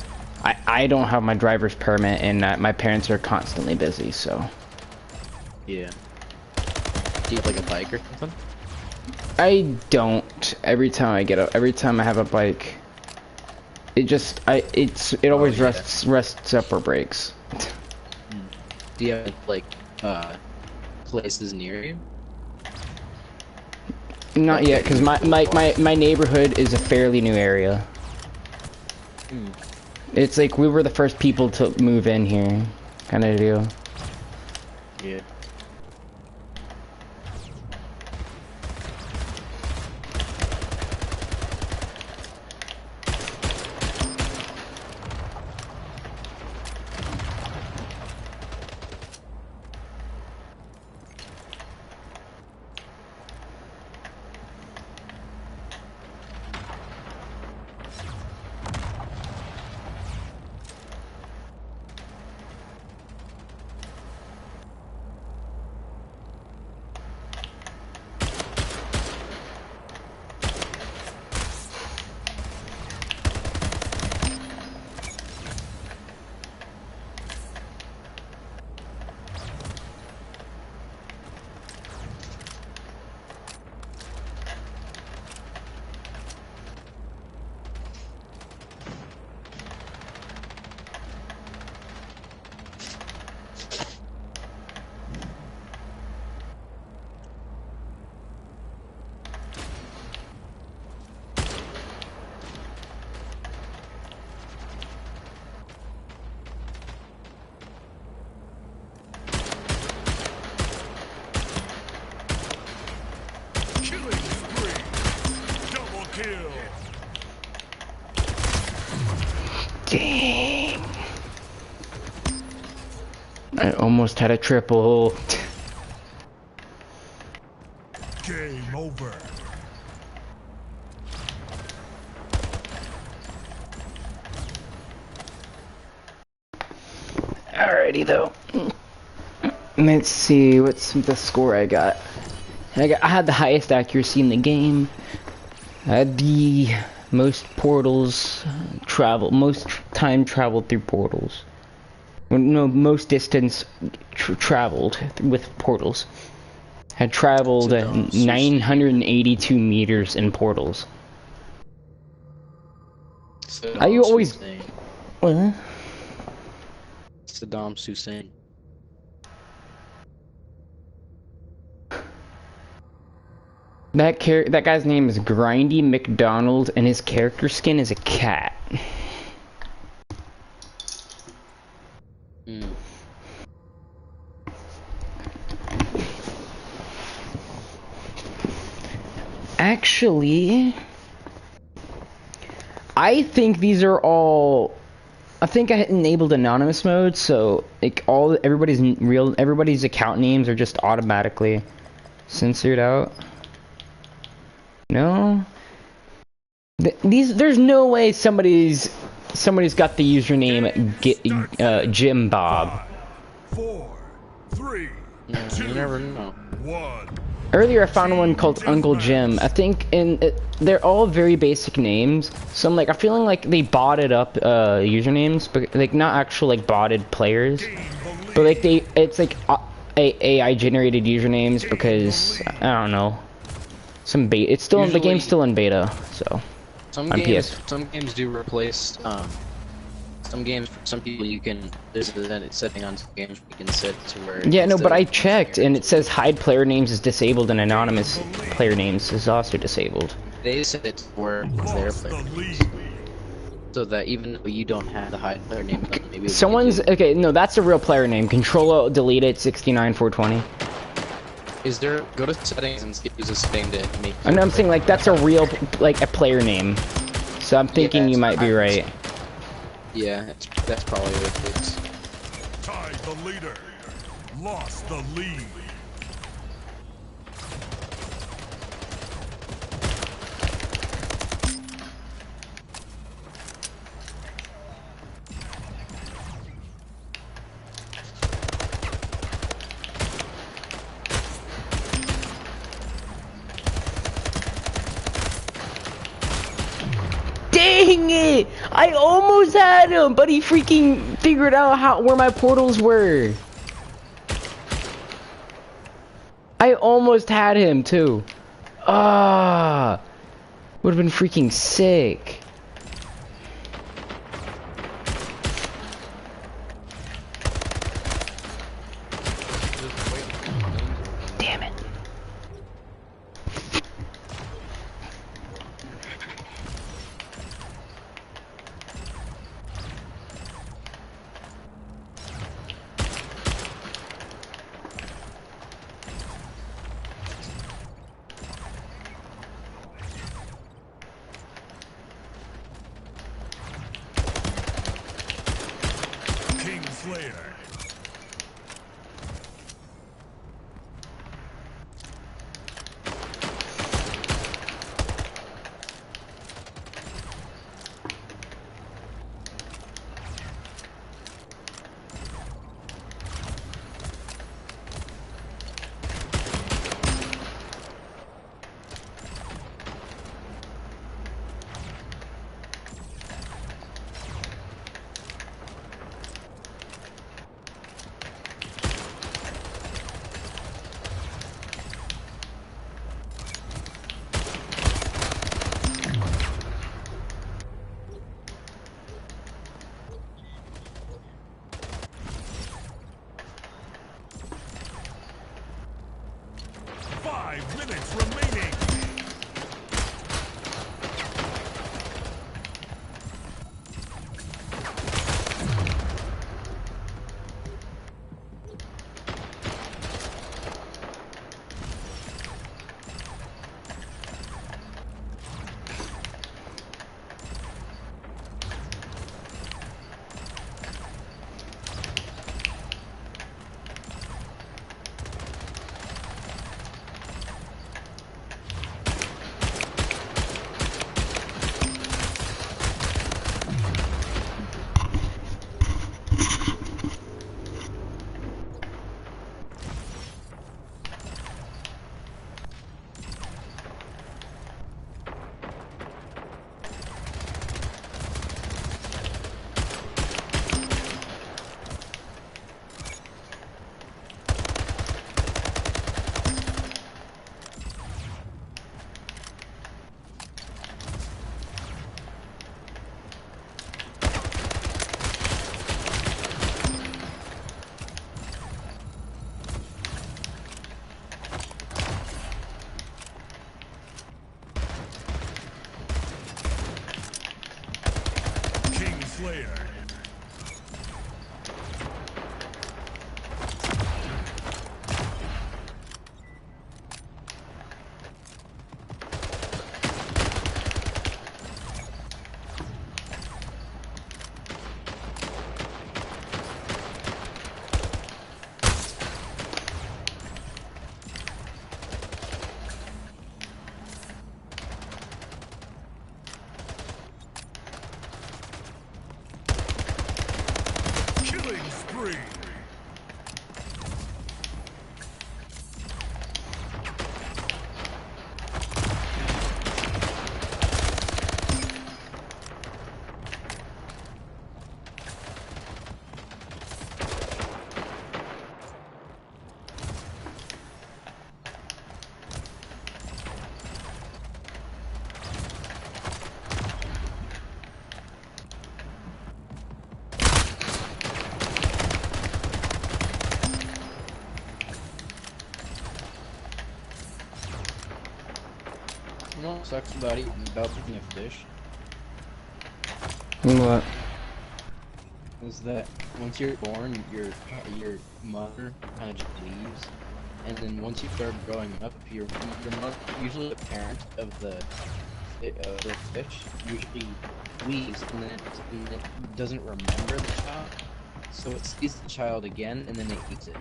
I don't have my driver's permit, and my parents are constantly busy. So. Yeah. Do you have like a bike or something? I don't. Every time I have a bike, it always rests up or breaks. Do you have like places near you? Not yet, because my neighborhood is a fairly new area. It's like we were the first people to move in here, kind of deal. Yeah. Dang. I almost had a triple. Game over. Alrighty though. Let's see what's the score I got. I had the highest accuracy in the game. I had the most portals most time traveled through portals. No, most distance traveled with portals. Had traveled 982 meters in portals. Are you always? What? Saddam Hussein. That guy's name is Grindy McDonald, and his character skin is a cat. Hmm. Actually, I think these are all. I think I enabled anonymous mode, so like everybody's account names are just automatically censored out. No, there's no way somebody's got the username Jim Bob. 4, 3, No, 2, you never know. 1. Earlier I found one called Uncle Jim. I think they're all very basic names. So I'm like, I'm feeling like they botted up usernames, but like not actual like botted players. But like it's like AI generated usernames because I don't know. Some beta. It's still the game's still in beta, so. Some games do replace. Some people you can. There's a setting on some games you can set to where. Yeah, no, but I checked and it says hide player names is disabled and anonymous player names is also disabled. They set it to where it's their player names, so that even though you don't have the hide player name, maybe Someone's okay. No, that's a real player name. Control delete it. 69420. Is there? Go to settings and see if there's a setting to make. I know, I'm saying like that's a real like a player name. So I'm thinking you might be right. Yeah, that's probably what it is. Tied the leader. Lost the lead. Dang it! I almost had him, but he freaking figured out where my portals were. I almost had him too. Ah, would have been freaking sick. Damn it. Slayer. Slayer. Killing spree. You know what sucks about being a fish? What? Is that once you're born, your mother kind of just leaves, and then once you start growing up, your mother, usually the parent of the fish, usually leaves, and then it doesn't remember the child, so it sees the child again, and then it eats it.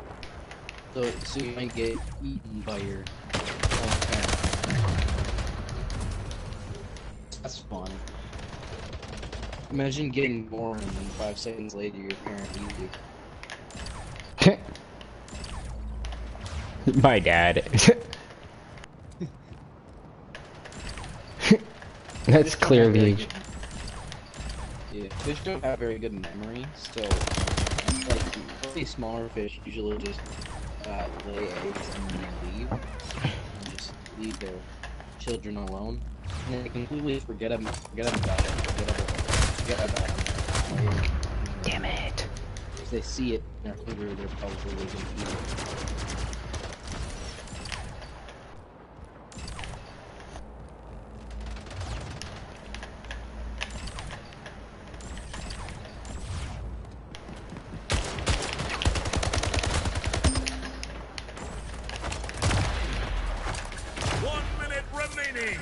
So you might get eaten by your own parent. That's fun. Imagine getting born and then 5 seconds later your parent eats you. My dad. That's clearly. Yeah, fish don't have very good memory, so like really smaller fish usually just lay eggs and then leave, and just leave their children alone, and they completely forget about them. Damn it. If they see it and they're hungry, they're probably going to eat it. Remaining.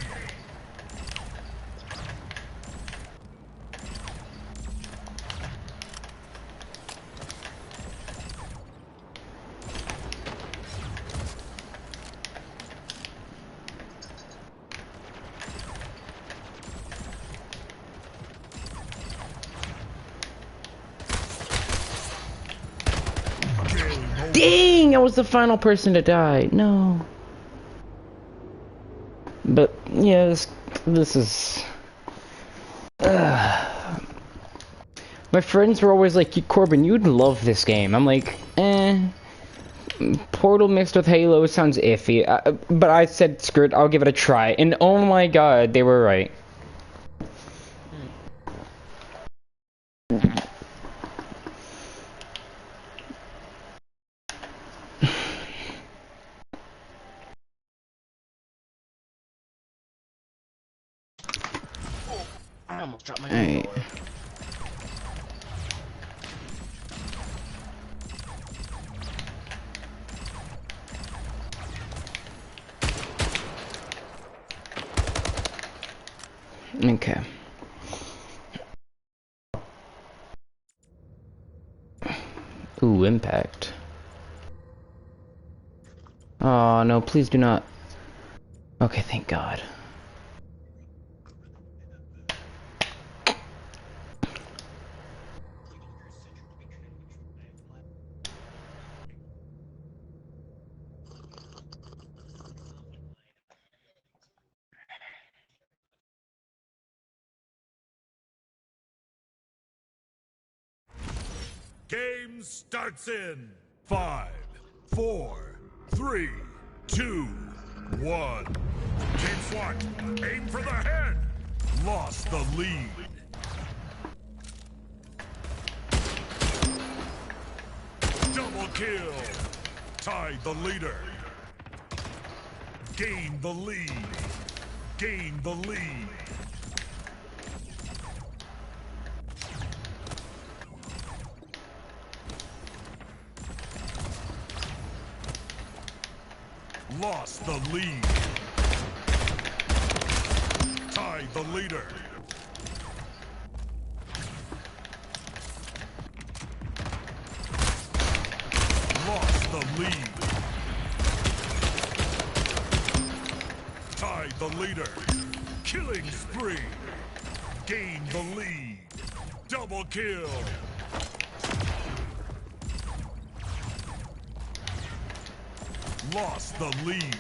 Dang! I was the final person to die. No. But yeah, this is. My friends were always like, "Corbin, you'd love this game." I'm like, eh. Portal mixed with Halo sounds iffy, but I said, "Screw it, I'll give it a try." And oh my god, they were right. I almost dropped my Alright. Okay. Ooh, impact. Oh no, please do not. Okay, thank God. Game starts in 5, 4, 3, 2, 1. Team SWAT, aim for the head. Lost the lead. Double kill. Tied the leader. Gain the lead. Gain the lead. Lost the lead. Tied the leader. Lost the lead. Tied the leader. Killing spree. Gained the lead. Double kill. Lost the lead.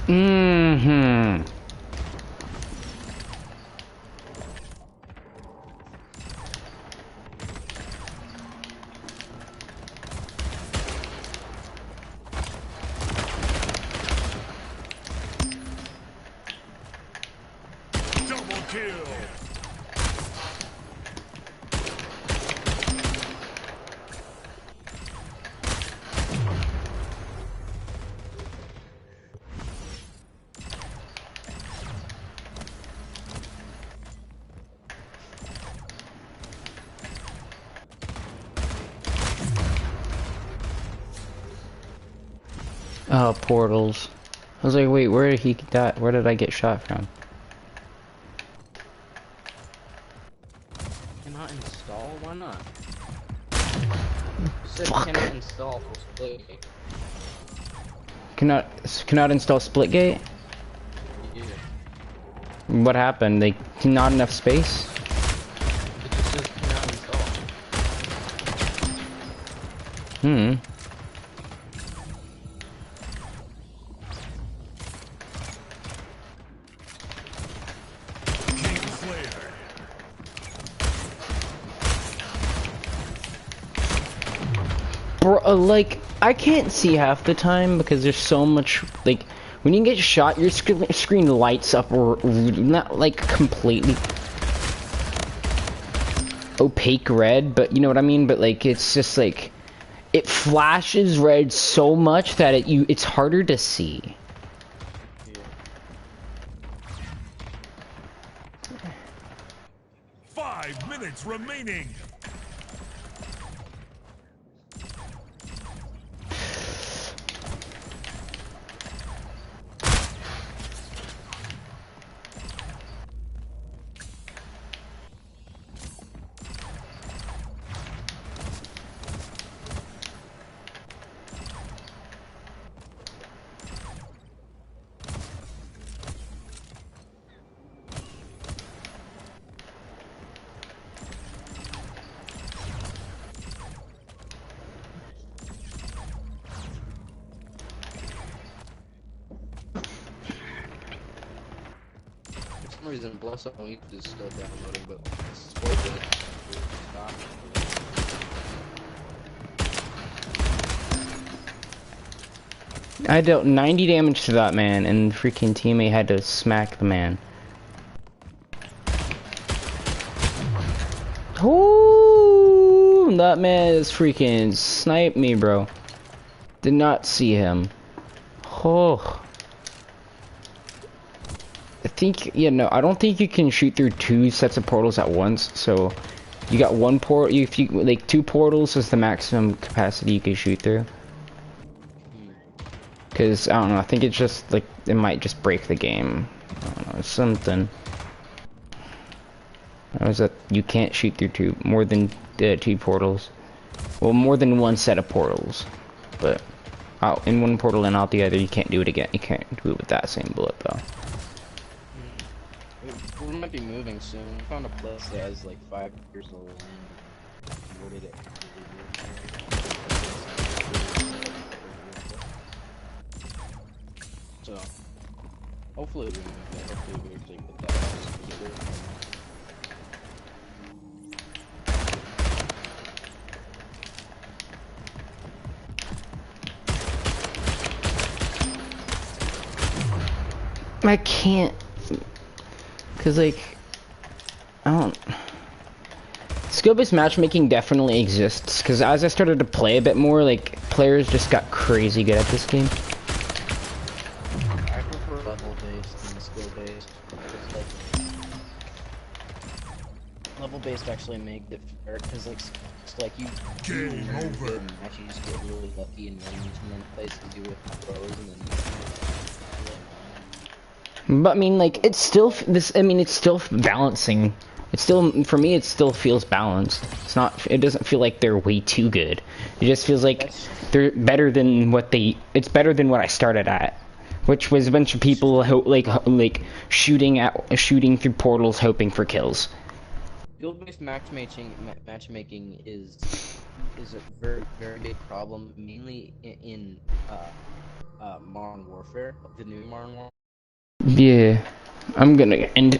Mm-hmm. Double kill. Oh, portals. I was like, wait, where did he die? Where did I get shot from? Cannot install? Why not? Said Fuck. cannot install for Splitgate. Cannot install Splitgate? Yeah. What happened? They not enough space? It just says cannot install. Hmm. King Slayer. Bro, like, I can't see half the time because there's so much, like, when you get shot, your screen lights up, or not, like, completely opaque red, but you know what I mean? But, like, it's just, like, it flashes red so much that it's harder to see. 5 minutes remaining. For some reason, Bless Up Elite is still downloading, but Splitgate stopped. I dealt 90 damage to that man, and freaking teammate had to smack the man. Ooh, that man is freaking sniped me, bro. Did not see him. Oh. I think, yeah, no, I don't think you can shoot through 2 sets of portals at once, so you got one port, if you, like, 2 portals is the maximum capacity you can shoot through. Cause, I don't know, I think it's just, like, it might just break the game. I don't know, something. I was that you can't shoot through more than 2 portals. Well, more than 1 set of portals. But, out in one portal and out the other, you can't do it again. You can't do it with that same bullet, though. We might be moving soon. I found a place that has like 5 years old. What did it? So, hopefully we move that. Hopefully we actually get that house. I can't, cause like, I don't. Skill-based matchmaking definitely exists, cause as I started to play a bit more, like players just got crazy good at this game. I prefer level-based than skill-based. skill-based actually make it fair, because it's like you Game learn over. good match, you just get really lucky and wins, and then places you with pros, and then But I mean, like, it's still this. I mean, it's still balancing. It's still, for me, it still feels balanced. It's not. It doesn't feel like they're way too good. It just feels like they're better than what they. It's better than what I started at, which was a bunch of people like shooting through portals, hoping for kills. skill-based matchmaking is a very big problem, mainly in Modern Warfare, the new Modern Warfare. Yeah, I'm gonna end